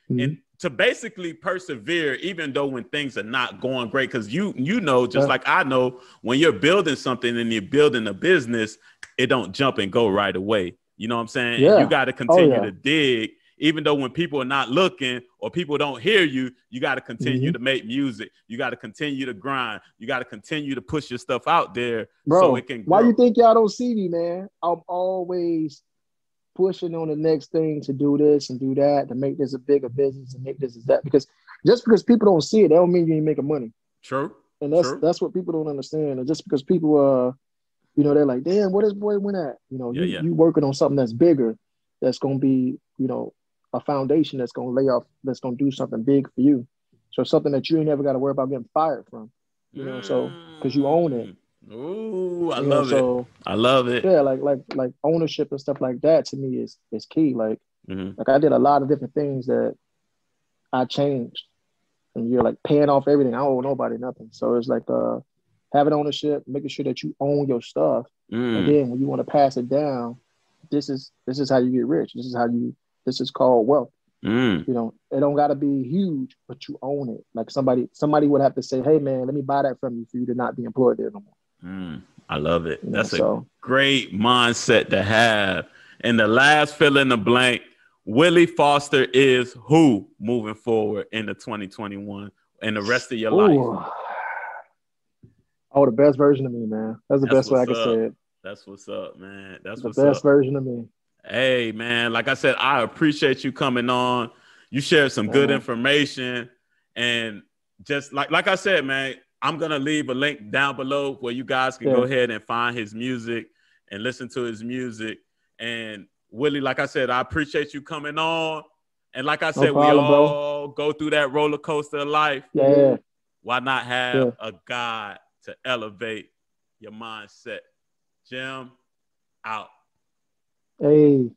to basically persevere, even though when things are not going great, because you know, just like I know, when you're building something and you're building a business, it don't jump and go right away. You know what I'm saying? Yeah. And you got to continue to dig, even though when people are not looking or people don't hear you, you got to continue to make music. You got to continue to grind. You got to continue to push your stuff out there. Bro, so it can grow. Why you think y'all don't see me, man? I'm always pushing on the next thing to do this and do that, to make this a bigger business and make this as that. Because just because people don't see it, that don't mean you ain't making money. True. And that's what people don't understand. And just because people you know, they're like, damn, where this boy went at? You know, you working on something that's bigger, that's gonna be, you know, a foundation that's gonna lay off, that's gonna do something big for you. So something that you ain't never gotta worry about getting fired from. You know, so because you own it. Ooh, I love it. I love it. Yeah, like ownership and stuff like that to me is key. Like, like I did a lot of different things that I changed, and you're like paying off everything. I don't owe nobody nothing. So it's like having ownership, making sure that you own your stuff, and then when you want to pass it down, this is how you get rich. This is called wealth. You know, it don't gotta be huge, but you own it. Like somebody would have to say, hey man, let me buy that from you for you to not be employed there no more. I love it. You know, that's a great mindset to have. And the last fill in the blank, Willie Foster is who moving forward into 2021 and the rest of your life? Oh, the best version of me, man. That's the best way I can say it. That's what's up, man. That's the what's up. best version of me. Hey, man, like I said, I appreciate you coming on. You shared some good information. And just like I said, man, I'm going to leave a link down below where you guys can go ahead and find his music and listen to his music. And Willie, like I said, I appreciate you coming on. And like I said, we all go through that roller coaster of life. Yeah. Why not have a guide to elevate your mindset? Jim, out. Hey.